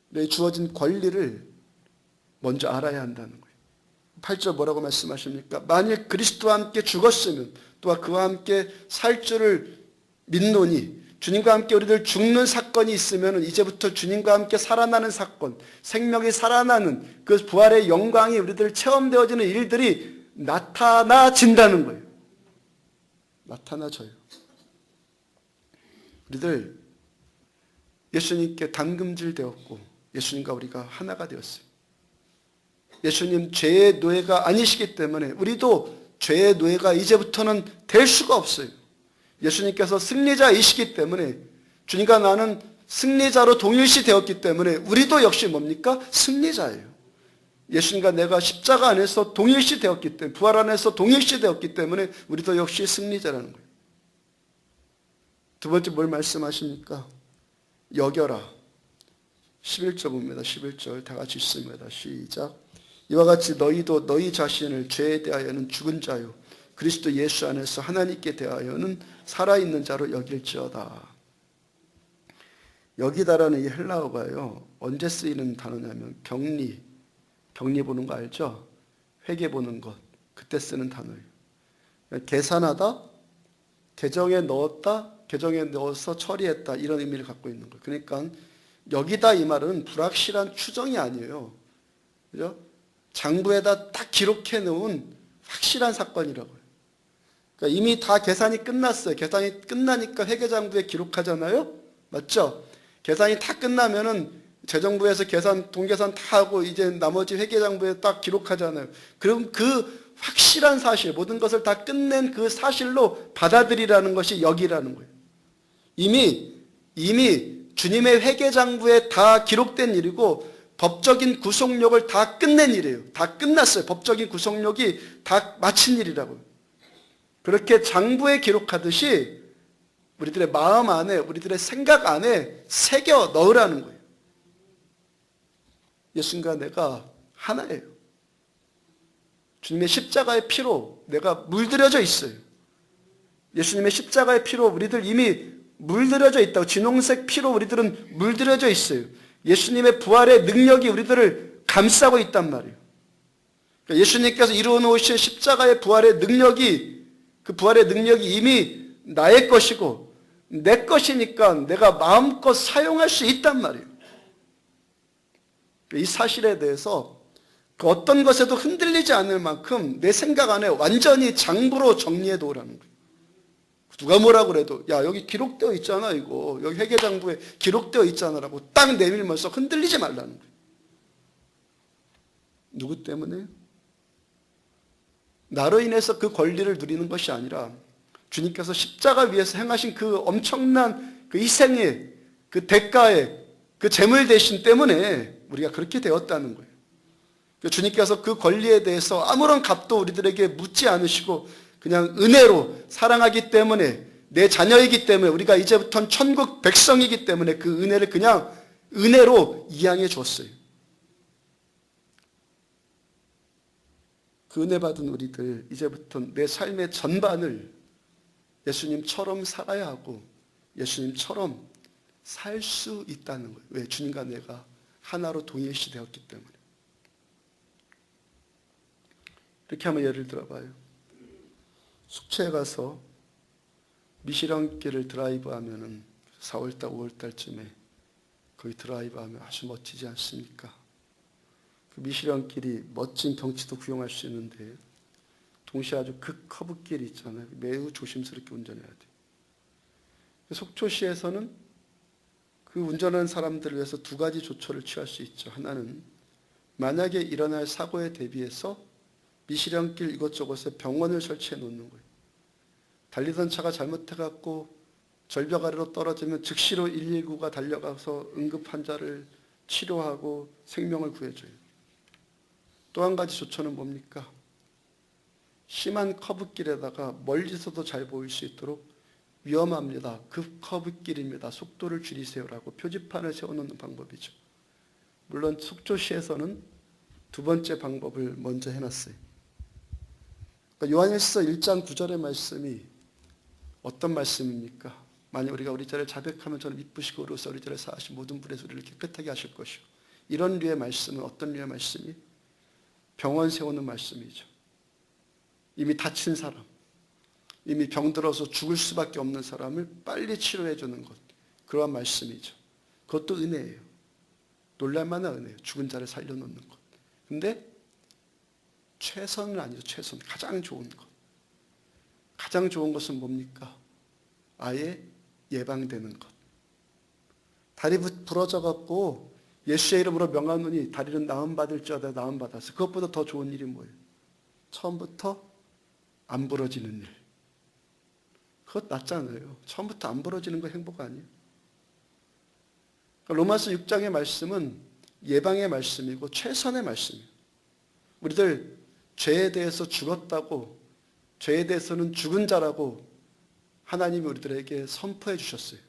내 주어진 권리를 먼저 알아야 한다는 거예요. 8절 뭐라고 말씀하십니까? 만일 그리스도와 함께 죽었으면 또한 그와 함께 살 줄을 믿노니, 주님과 함께 우리들 죽는 사건이 있으면 이제부터 주님과 함께 살아나는 사건, 생명이 살아나는 그 부활의 영광이 우리들 체험되어지는 일들이 나타나진다는 거예요. 나타나져요. 우리들 예수님께 담금질 되었고 예수님과 우리가 하나가 되었어요. 예수님 죄의 노예가 아니시기 때문에 우리도 죄의 노예가 이제부터는 될 수가 없어요. 예수님께서 승리자이시기 때문에, 주님과 나는 승리자로 동일시 되었기 때문에 우리도 역시 뭡니까? 승리자예요. 예수님과 내가 십자가 안에서 동일시 되었기 때문에, 부활 안에서 동일시 되었기 때문에 우리도 역시 승리자라는 거예요. 두 번째 뭘 말씀하십니까? 여겨라. 11절 봅니다. 11절 다 같이 읽습니다. 시작. 이와 같이 너희도 너희 자신을 죄에 대하여는 죽은 자요 그리스도 예수 안에서 하나님께 대하여는 살아있는 자로 여길지어다. 여기다라는 이 헬라어가요, 언제 쓰이는 단어냐면 격리 보는 거 알죠? 회계 보는 것, 그때 쓰는 단어예요. 계산하다, 계정에 넣었다, 계정에 넣어서 처리했다, 이런 의미를 갖고 있는 거예요. 그러니까 여기다 이 말은 불확실한 추정이 아니에요. 그죠? 장부에다 딱 기록해 놓은 확실한 사건이라고요. 그러니까 이미 다 계산이 끝났어요. 계산이 끝나니까 회계장부에 기록하잖아요. 맞죠? 계산이 다 끝나면은 재정부에서 계산, 동계산 다 하고 이제 나머지 회계장부에 딱 기록하잖아요. 그럼 그 확실한 사실, 모든 것을 다 끝낸 그 사실로 받아들이라는 것이 여기라는 거예요. 이미 주님의 회계장부에 다 기록된 일이고 법적인 구속력을 다 끝낸 일이에요. 다 끝났어요. 법적인 구속력이 다 마친 일이라고요. 그렇게 장부에 기록하듯이 우리들의 마음 안에, 우리들의 생각 안에 새겨 넣으라는 거예요. 예수님과 내가 하나예요. 주님의 십자가의 피로 내가 물들여져 있어요. 예수님의 십자가의 피로 우리들 이미 물들여져 있다고, 진홍색 피로 우리들은 물들여져 있어요. 예수님의 부활의 능력이 우리들을 감싸고 있단 말이에요. 그러니까 예수님께서 이루어 놓으신 십자가의 부활의 능력이, 그 부활의 능력이 이미 나의 것이고 내 것이니까 내가 마음껏 사용할 수 있단 말이에요. 이 사실에 대해서 그 어떤 것에도 흔들리지 않을 만큼 내 생각 안에 완전히 장부로 정리해 놓으라는 거예요. 누가 뭐라고 그래도 야 여기 기록되어 있잖아, 이거 여기 회계장부에 기록되어 있잖아 라고 딱 내밀면서 흔들리지 말라는 거예요. 누구 때문에? 나로 인해서 그 권리를 누리는 것이 아니라 주님께서 십자가 위에서 행하신 그 엄청난 그 희생의 그 대가의 그 재물 대신 때문에 우리가 그렇게 되었다는 거예요. 주님께서 그 권리에 대해서 아무런 값도 우리들에게 묻지 않으시고 그냥 은혜로 사랑하기 때문에 내 자녀이기 때문에, 우리가 이제부터는 천국 백성이기 때문에 그 은혜를 그냥 은혜로 이양해 줬어요. 그 은혜 받은 우리들, 이제부터 내 삶의 전반을 예수님처럼 살아야 하고 예수님처럼 살 수 있다는 거예요. 왜? 주님과 내가 하나로 동일시 되었기 때문에. 이렇게 한번 예를 들어봐요. 숙소에 가서 미시령길을 드라이브하면은 4월달, 5월달쯤에 거기 드라이브하면 아주 멋지지 않습니까? 그 미시령길이 멋진 경치도 구경할 수 있는데 동시에 아주 극커브길이 있잖아요. 매우 조심스럽게 운전해야 돼요. 속초시에서는 그 운전하는 사람들을 위해서 두 가지 조처를 취할 수 있죠. 하나는 만약에 일어날 사고에 대비해서 미시령길 이것저것에 병원을 설치해 놓는 거예요. 달리던 차가 잘못해갖고 절벽 아래로 떨어지면 즉시로 119가 달려가서 응급 환자를 치료하고 생명을 구해줘요. 또 한 가지 조처는 뭡니까? 심한 커브길에다가 멀리서도 잘 보일 수 있도록 위험합니다. 급 커브길입니다. 속도를 줄이세요라고 표지판을 세워놓는 방법이죠. 물론 속초시에서는 두 번째 방법을 먼저 해놨어요. 그러니까 요한일서 1장 9절의 말씀이 어떤 말씀입니까? 만약 우리가 우리 자를 자백하면 저는 미쁘시고 의로우사 우리 자를 사하신 모든 불의 소리를 깨끗하게 하실 것이고, 이런 류의 말씀은 어떤 류의 말씀이? 병원 세우는 말씀이죠. 이미 다친 사람, 이미 병들어서 죽을 수밖에 없는 사람을 빨리 치료해 주는 것, 그러한 말씀이죠. 그것도 은혜예요. 놀랄만한 은혜예요. 죽은 자를 살려놓는 것. 근데 최선은 아니죠. 최선. 가장 좋은 것. 가장 좋은 것은 뭡니까? 아예 예방되는 것. 다리 부러져 갖고 예수의 이름으로 명하노니 다리는 나음받을지어다 나음받았어. 그것보다 더 좋은 일이 뭐예요? 처음부터 안 부러지는 일. 그것 낫잖아요. 처음부터 안 부러지는 거 행복 아니에요? 로마서 6장의 말씀은 예방의 말씀이고 최선의 말씀이에요. 우리들 죄에 대해서 죽었다고, 죄에 대해서는 죽은 자라고 하나님이 우리들에게 선포해 주셨어요.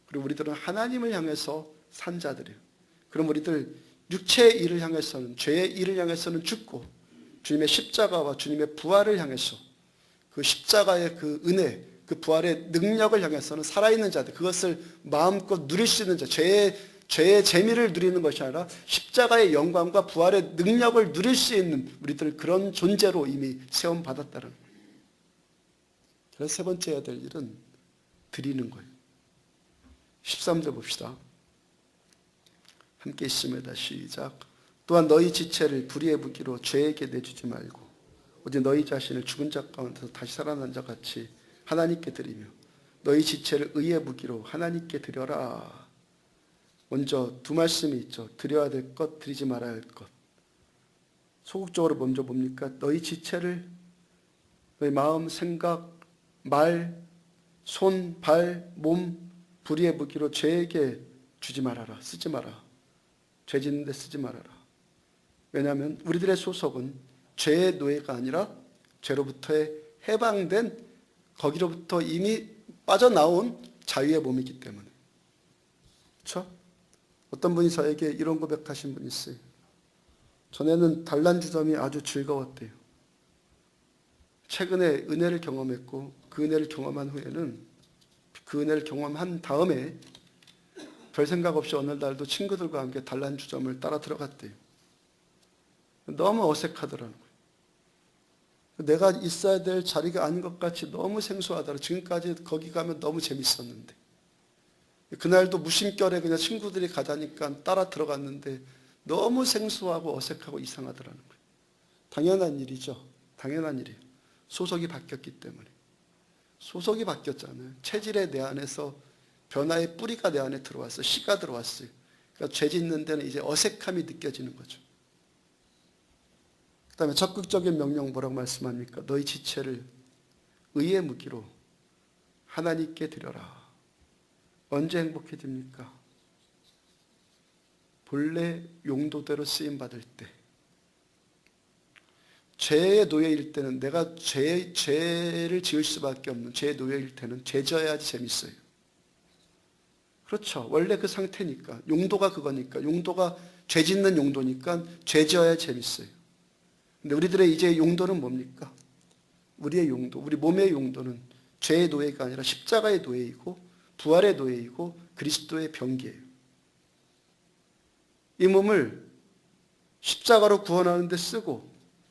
그리고 우리들은 하나님을 향해서 산 자들이에요. 그럼 우리들 육체의 일을 향해서는, 죄의 일을 향해서는 죽고 주님의 십자가와 주님의 부활을 향해서 그 십자가의 그 은혜, 그 부활의 능력을 향해서는 살아있는 자들, 그것을 마음껏 누릴 수 있는 자, 죄의 재미를 누리는 것이 아니라 십자가의 영광과 부활의 능력을 누릴 수 있는 우리들, 그런 존재로 이미 세움받았다는 거예요. 그래서 세 번째 해야 될 일은 드리는 거예요. 13절 봅시다. 함께 있습니다. 시작. 또한 너희 지체를 불의의 무기로 죄에게 내주지 말고 오직 너희 자신을 죽은 자 가운데서 다시 살아난 자 같이 하나님께 드리며 너희 지체를 의의 무기로 하나님께 드려라. 먼저 두 말씀이 있죠. 드려야 될 것, 드리지 말아야 할 것. 소극적으로 먼저 뭡니까? 너희 지체를, 너희 마음, 생각, 말, 손, 발, 몸, 불의의 무기로 죄에게 주지 말아라. 쓰지 마라. 죄 짓는 데 쓰지 말아라. 왜냐하면 우리들의 소속은 죄의 노예가 아니라 죄로부터의 해방된, 거기로부터 이미 빠져나온 자유의 몸이기 때문에. 그렇죠? 어떤 분이 저에게 이런 고백하신 분이 있어요. 전에는 단란주점이 아주 즐거웠대요. 최근에 은혜를 경험했고 그 은혜를 경험한 후에는, 그 은혜를 경험한 다음에 별 생각 없이 어느 날도 친구들과 함께 단란주점을 따라 들어갔대요. 너무 어색하더라는 거예요. 내가 있어야 될 자리가 아닌 것 같이 너무 생소하더라. 지금까지 거기 가면 너무 재밌었는데. 그날도 무심결에 그냥 친구들이 가자니까 따라 들어갔는데 너무 생소하고 어색하고 이상하더라는 거예요. 당연한 일이죠. 당연한 일이에요. 소속이 바뀌었기 때문에. 소속이 바뀌었잖아요. 체질의 내 안에서 변화의 뿌리가 내 안에 들어왔어요. 씨가 들어왔어요. 그러니까 죄 짓는 데는 이제 어색함이 느껴지는 거죠. 그 다음에 적극적인 명령 뭐라고 말씀합니까? 너희 지체를 의의 무기로 하나님께 드려라. 언제 행복해집니까? 본래 용도대로 쓰임받을 때. 죄의 노예일 때는, 내가 죄를 지을 수밖에 없는 죄의 노예일 때는 죄 져야지 재밌어요. 그렇죠. 원래 그 상태니까. 용도가 그거니까. 용도가 죄 짓는 용도니까 죄 지어야 재밌어요. 근데 우리들의 이제 용도는 뭡니까? 우리의 용도, 우리 몸의 용도는 죄의 노예가 아니라 십자가의 노예이고 부활의 노예이고 그리스도의 병기예요. 이 몸을 십자가로 구원하는 데 쓰고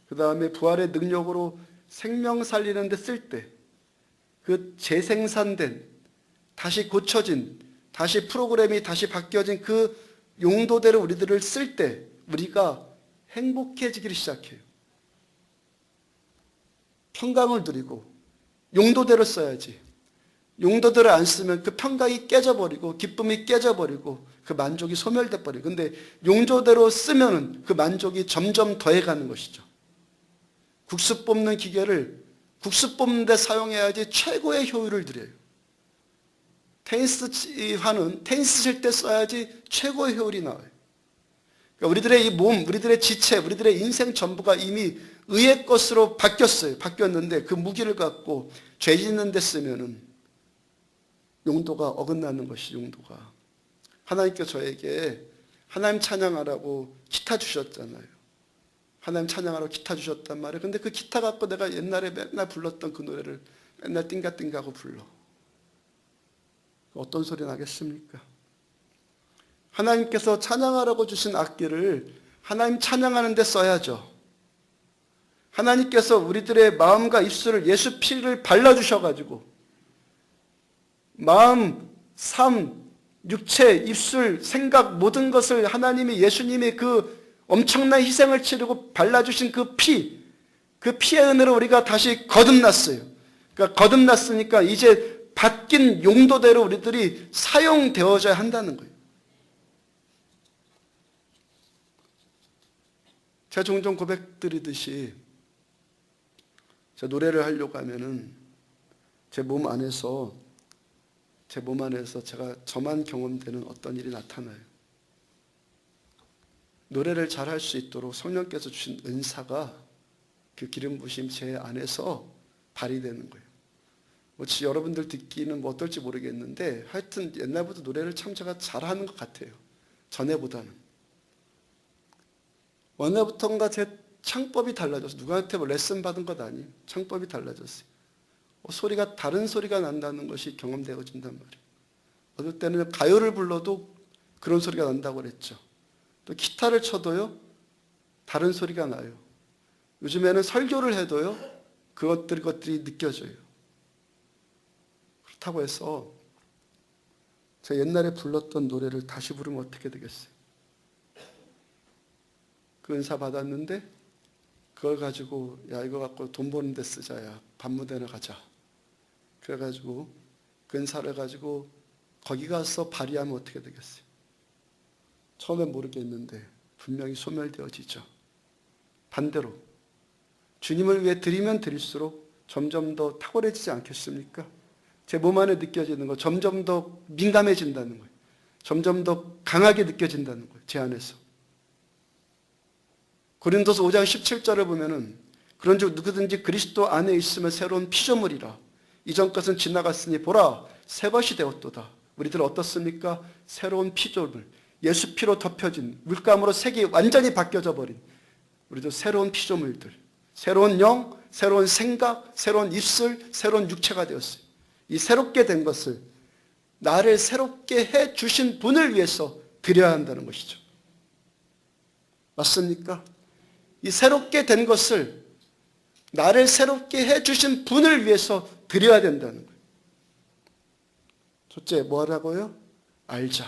그 다음에 부활의 능력으로 생명 살리는 데 쓸 때 그 재생산된, 다시 고쳐진, 다시 프로그램이 다시 바뀌어진 그 용도대로 우리들을 쓸 때 우리가 행복해지기를 시작해요. 평강을 누리고 용도대로 써야지. 용도대로 안 쓰면 그 평강이 깨져버리고 기쁨이 깨져버리고 그 만족이 소멸돼 버려요. 근데 용도대로 쓰면은 그 만족이 점점 더해가는 것이죠. 국수 뽑는 기계를 국수 뽑는 데 사용해야지 최고의 효율을 드려요. 테니스화는 테니스 칠 때 써야지 최고의 효율이 나와요. 그러니까 우리들의 이 몸, 우리들의 지체, 우리들의 인생 전부가 이미 의의 것으로 바뀌었어요. 바뀌었는데 그 무기를 갖고 죄 짓는 데 쓰면은 용도가 어긋나는 것이 용도가. 하나님께서 저에게 하나님 찬양하라고 기타 주셨잖아요. 하나님 찬양하라고 기타 주셨단 말이에요. 근데 그 기타 갖고 내가 옛날에 맨날 불렀던 그 노래를 맨날 띵가띵가 하고 불러. 어떤 소리 나겠습니까? 하나님께서 찬양하라고 주신 악기를 하나님 찬양하는 데 써야죠. 하나님께서 우리들의 마음과 입술을 예수 피를 발라주셔가지고 마음, 삶, 육체, 입술, 생각 모든 것을 하나님이 예수님이 그 엄청난 희생을 치르고 발라주신 그 피의 은혜로 우리가 다시 거듭났어요. 그러니까 거듭났으니까 이제 바뀐 용도대로 우리들이 사용되어져야 한다는 거예요. 제가 종종 고백드리듯이 제가 노래를 하려고 하면은 제 몸 안에서 제가 저만 경험되는 어떤 일이 나타나요. 노래를 잘할 수 있도록 성령께서 주신 은사가 그 기름 부으심 제 안에서 발휘되는 거예요. 여러분들 듣기는 뭐 어떨지 모르겠는데 하여튼 옛날부터 노래를 참 제가 잘하는 것 같아요. 전에보다는. 원래부터인가 제 창법이 달라졌어요. 누구한테 레슨 받은 것 아니에요. 창법이 달라졌어요. 소리가 다른 소리가 난다는 것이 경험되어진단 말이에요. 어떨 때는 가요를 불러도 그런 소리가 난다고 그랬죠. 또 기타를 쳐도요 다른 소리가 나요. 요즘에는 설교를 해도요 그것들이 느껴져요. 그렇다고 해서 제가 옛날에 불렀던 노래를 다시 부르면 어떻게 되겠어요? 그 은사 받았는데 그걸 가지고 야 이거 갖고 돈 버는 데 쓰자. 야 밤무대나 가자. 그래가지고 그 은사를 가지고 거기 가서 발휘하면 어떻게 되겠어요? 처음엔 모르겠는데 분명히 소멸되어지죠. 반대로 주님을 위해 드리면 드릴수록 점점 더 탁월해지지 않겠습니까? 제 몸 안에 느껴지는 거 점점 더 민감해진다는 거예요. 점점 더 강하게 느껴진다는 거예요. 제 안에서. 고린도서 5장 17절을 보면은 그런즉 누구든지 그리스도 안에 있으면 새로운 피조물이라. 이전 것은 지나갔으니 보라 새 것이 되었도다. 우리들 어떻습니까? 새로운 피조물, 예수 피로 덮여진 물감으로 색이 완전히 바뀌어져 버린 우리도 새로운 피조물들, 새로운 영, 새로운 생각, 새로운 입술, 새로운 육체가 되었어요. 이 새롭게 된 것을 나를 새롭게 해주신 분을 위해서 드려야 한다는 것이죠. 맞습니까? 이 새롭게 된 것을 나를 새롭게 해주신 분을 위해서 드려야 된다는 거예요. 첫째, 뭐 하라고요? 알자.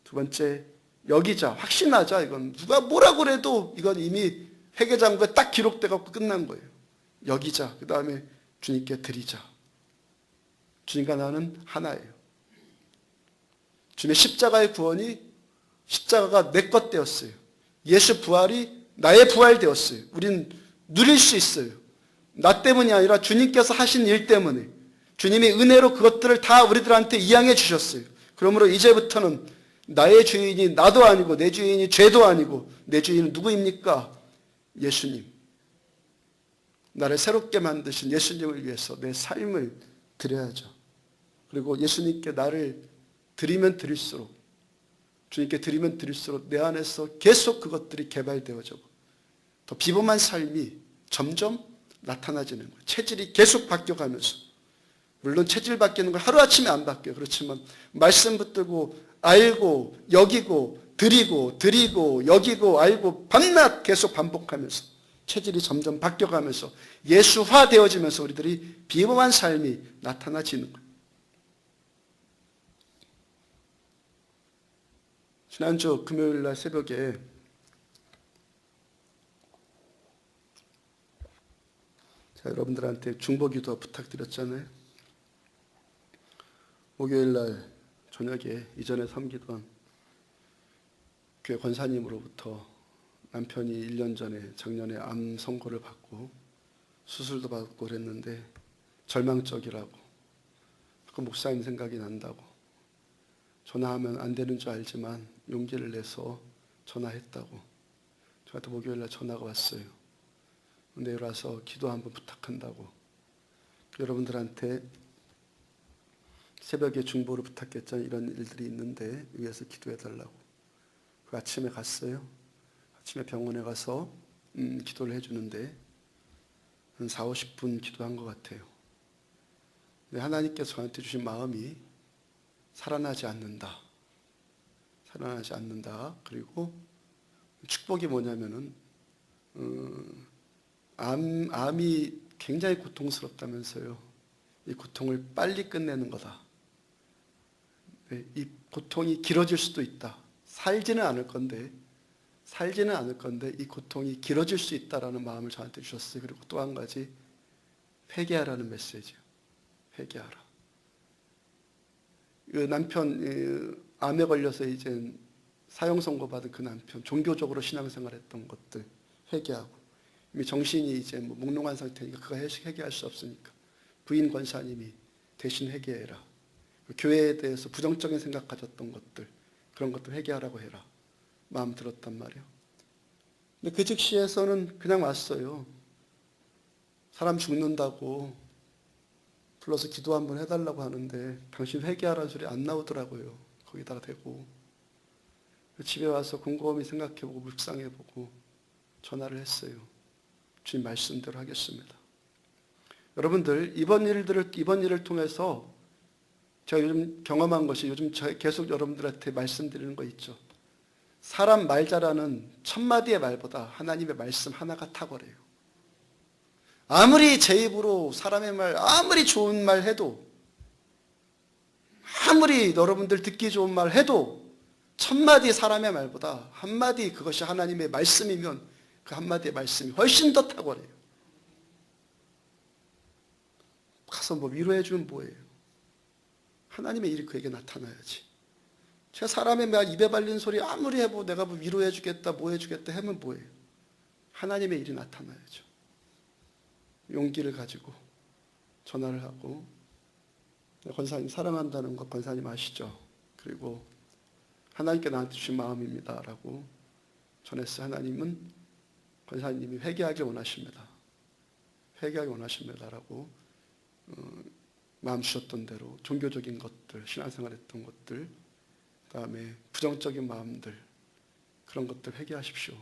두 번째, 여기자. 확신하자. 이건 누가 뭐라고 그래도 이건 이미 회계장부에 딱 기록되어 끝난 거예요. 여기자. 그 다음에 주님께 드리자. 주님과 나는 하나예요. 주님의 십자가의 구원이 십자가가 내 것 되었어요. 예수 부활이 나의 부활 되었어요. 우린 누릴 수 있어요. 나 때문이 아니라 주님께서 하신 일 때문에 주님이 은혜로 그것들을 다 우리들한테 이양해 주셨어요. 그러므로 이제부터는 나의 주인이 나도 아니고 내 주인이 죄도 아니고 내 주인은 누구입니까? 예수님. 나를 새롭게 만드신 예수님을 위해서 내 삶을 드려야죠. 그리고 예수님께 나를 드리면 드릴수록, 주님께 드리면 드릴수록 내 안에서 계속 그것들이 개발되어지고 더 비범한 삶이 점점 나타나지는 거예요. 체질이 계속 바뀌어가면서, 물론 체질 바뀌는 건 하루아침에 안 바뀌어요. 그렇지만 말씀 붙들고 알고 여기고 드리고 여기고 알고 밤낮 계속 반복하면서 체질이 점점 바뀌어가면서 예수화 되어지면서 우리들이 비범한 삶이 나타나지는 거예요. 지난주 금요일날 새벽에 제가 여러분들한테 중보기도 부탁드렸잖아요. 목요일날 저녁에 이전에 섬기던 교회 권사님으로부터 남편이 1년 전에 작년에 암 선고를 받고 수술도 받고 그랬는데 절망적이라고, 그 목사님 생각이 난다고, 전화하면 안 되는 줄 알지만 용기를 내서 전화했다고 저한테 목요일날 전화가 왔어요. 내일 와서 기도 한번 부탁한다고. 여러분들한테 새벽에 중보를 부탁했잖아요. 이런 일들이 있는데 위해서 기도해달라고. 그 아침에 갔어요. 아침에 병원에 가서 기도를 해주는데 한 4, 50분 기도한 것 같아요. 근데 하나님께서 저한테 주신 마음이 살아나지 않는다. 살아나지 않는다. 그리고 축복이 뭐냐면은 암이 굉장히 고통스럽다면서요. 이 고통을 빨리 끝내는 거다. 이 고통이 길어질 수도 있다. 살지는 않을 건데 이 고통이 길어질 수 있다라는 마음을 저한테 주셨어요. 그리고 또 한 가지, 회개하라는 메시지요. 회개하라. 그 남편 암에 걸려서 이제 사형 선고받은 그 남편, 종교적으로 신앙생활했던 것들 회개하고, 이미 정신이 이제 뭐 몽롱한 상태니까 그가 회개할 수 없으니까 부인 권사님이 대신 회개해라. 교회에 대해서 부정적인 생각 가졌던 것들, 그런 것들 회개하라고 해라. 마음 들었단 말이에요. 근데 그 즉시에서는 그냥 왔어요. 사람 죽는다고 불러서 기도 한번 해달라고 하는데 당신 회개하라는 소리 안 나오더라고요. 거기다가 대고. 집에 와서 곰곰이 생각해보고 묵상해보고 전화를 했어요. 주님 말씀대로 하겠습니다. 여러분들, 이번 일을 통해서 제가 요즘 경험한 것이, 요즘 계속 여러분들한테 말씀드리는 거 있죠. 사람 말 잘하는 1000마디의 말보다 하나님의 말씀 하나가 탁월해요. 아무리 제 입으로 사람의 말, 아무리 좋은 말 해도, 아무리 여러분들 듣기 좋은 말 해도 1000마디 사람의 말보다 한마디, 그것이 하나님의 말씀이면 그 한마디의 말씀이 훨씬 더 탁월해요. 가서 뭐 위로해주면 뭐예요? 하나님의 일이 그에게 나타나야지. 제가 사람의 말, 입에 발린 소리 아무리 해보고 내가 뭐 위로해주겠다, 뭐 해주겠다 하면 뭐예요? 하나님의 일이 나타나야죠. 용기를 가지고 전화를 하고, 권사님 사랑한다는 거 권사님 아시죠? 그리고 하나님께 나한테 주신 마음입니다 라고 전했어요. 하나님은 권사님이 회개하길 원하십니다. 회개하길 원하십니다 라고 마음 주셨던 대로 종교적인 것들, 신앙생활 했던 것들, 그 다음에 부정적인 마음들, 그런 것들 회개하십시오.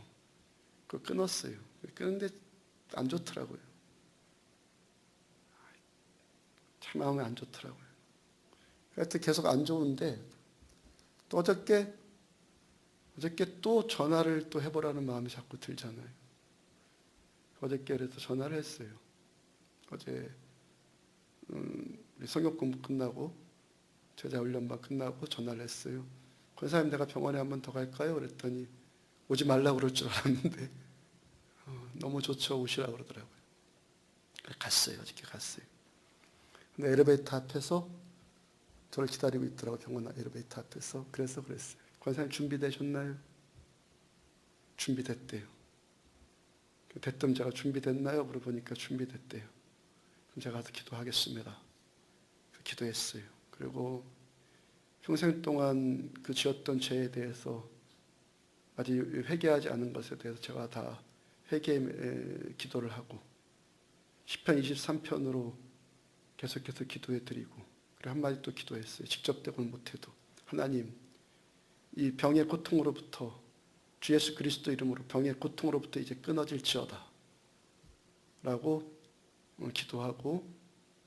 그거 끊었어요. 끊는데 안 좋더라고요. 참 마음이 안 좋더라고요. 하여튼 계속 안 좋은데 또 어저께 또 전화를 또 해보라는 마음이 자꾸 들잖아요. 어저께 그래서 전화를 했어요. 어제 우리 성역 공부 끝나고 제자 훈련반 끝나고 전화를 했어요. 권사님 내가 병원에 한 번 더 갈까요? 그랬더니 오지 말라고 그럴 줄 알았는데 너무 좋죠. 오시라고 그러더라고요. 갔어요. 어저께 갔어요. 근데 엘리베이터 앞에서 저를 기다리고 있더라고요. 병원 엘리베이터 앞에서. 그래서 그랬어요. 권사님 준비되셨나요? 준비됐대요. 대뜸 제가 준비됐나요? 물어보니까 준비됐대요. 그럼 제가 가서 기도하겠습니다. 기도했어요. 그리고 평생 동안 그 지었던 죄에 대해서 아직 회개하지 않은 것에 대해서 제가 다 회개 기도를 하고, 시편 23편으로 계속해서 기도해 드리고, 그리고 한마디 또 기도했어요. 직접 대고는 못해도 하나님, 이 병의 고통으로부터, 주 예수 그리스도 이름으로 병의 고통으로부터 이제 끊어질지어다 라고 기도하고,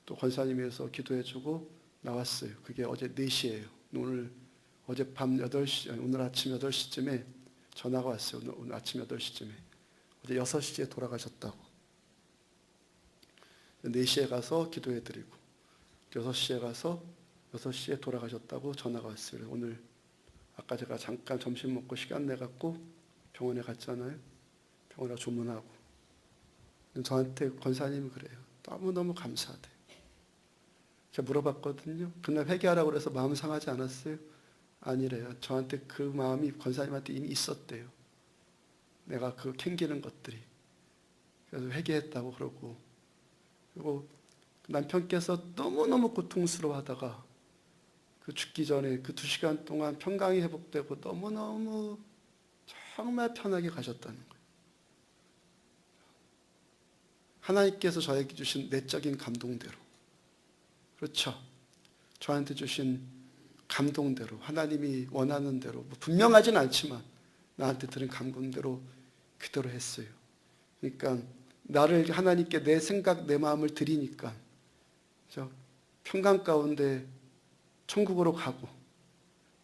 또 권사님에서 기도해주고 나왔어요. 그게 어제 4시예요. 오늘 어젯밤 8시, 오늘 아침 8시쯤에 전화가 왔어요. 오늘 아침 8시쯤에. 어제 6시에 돌아가셨다고. 4시에 가서 기도해드리고 6시에 가서 6시에 돌아가셨다고 전화가 왔어요. 오늘 아까 제가 잠깐 점심 먹고 시간 내갖고 병원에 갔잖아요. 병원에 조문하고. 저한테 권사님이 그래요. 너무너무 감사하대. 제가 물어봤거든요. 그날 회개하라고 그래서 마음 상하지 않았어요? 아니래요. 저한테 그 마음이 권사님한테 이미 있었대요. 내가 그 캥기는 것들이. 그래서 회개했다고 그러고. 그리고 남편께서 너무너무 고통스러워하다가 그 죽기 전에 그 2시간 동안 평강이 회복되고 너무너무 정말 편하게 가셨다는 거예요. 하나님께서 저에게 주신 내적인 감동대로, 그렇죠, 저한테 주신 감동대로, 하나님이 원하는 대로, 분명하진 않지만 나한테 들은 감동대로 그대로 했어요. 그러니까 나를 하나님께 내 생각, 내 마음을 드리니까 평강 가운데 천국으로 가고,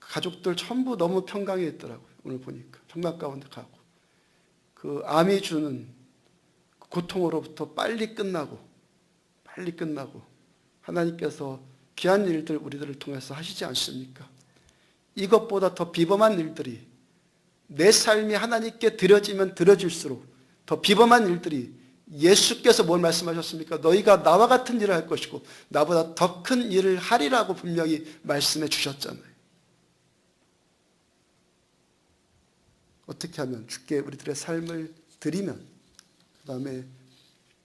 가족들 전부 너무 평강해 있더라고요. 오늘 보니까 평강 가운데 가고, 그 암이 주는 고통으로부터 빨리 끝나고 하나님께서 귀한 일들 우리들을 통해서 하시지 않습니까? 이것보다 더 비범한 일들이, 내 삶이 하나님께 드려지면 드려질수록 더 비범한 일들이, 예수께서 뭘 말씀하셨습니까? 너희가 나와 같은 일을 할 것이고 나보다 더 큰 일을 하리라고 분명히 말씀해 주셨잖아요. 어떻게 하면? 주께 우리들의 삶을 드리면, 그 다음에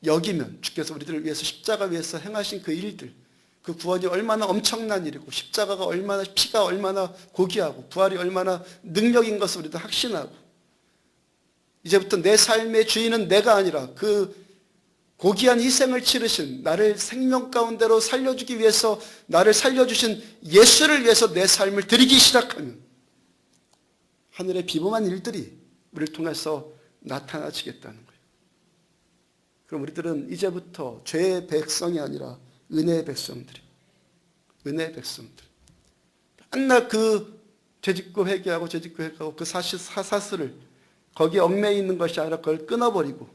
여기면, 주께서 우리들을 위해서 십자가 위에서 행하신 그 일들, 그 구원이 얼마나 엄청난 일이고, 십자가가 얼마나, 피가 얼마나 고귀하고, 부활이 얼마나 능력인 것을 우리도 확신하고, 이제부터 내 삶의 주인은 내가 아니라 그 고귀한 희생을 치르신, 나를 생명 가운데로 살려주기 위해서 나를 살려주신 예수를 위해서 내 삶을 드리기 시작하면 하늘의 비범한 일들이 우리를 통해서 나타나지겠다는 거예요. 그럼 우리들은 이제부터 죄의 백성이 아니라 은혜의 백성들이, 은혜의 백성들. 맨날 그 죄짓고 회개하고 그 사슬을 거기에 얽매여 있는 것이 아니라 그걸 끊어버리고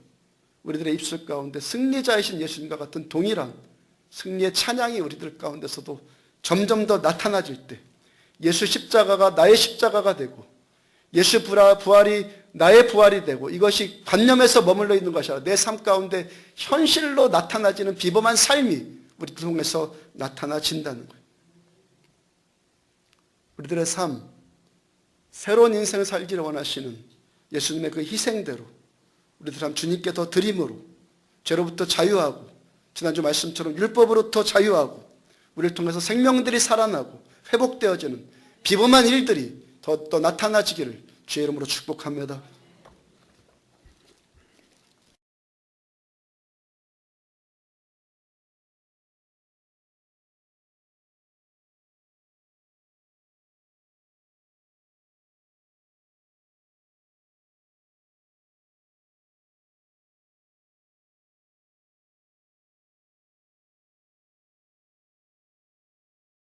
우리들의 입술 가운데 승리자이신 예수님과 같은 동일한 승리의 찬양이 우리들 가운데서도 점점 더 나타나질 때, 예수 십자가가 나의 십자가가 되고 예수 부활이 나의 부활이 되고, 이것이 관념에서 머물러 있는 것이 아니라 내 삶 가운데 현실로 나타나지는 비범한 삶이 우리 통해서 나타나진다는 거예요. 우리들의 삶, 새로운 인생을 살기를 원하시는 예수님의 그 희생대로 우리들 삶 주님께 더 드림으로 죄로부터 자유하고, 지난주 말씀처럼 율법으로부터 자유하고, 우리를 통해서 생명들이 살아나고 회복되어지는 비범한 일들이 더 나타나지기를 주의 이름으로 축복합니다.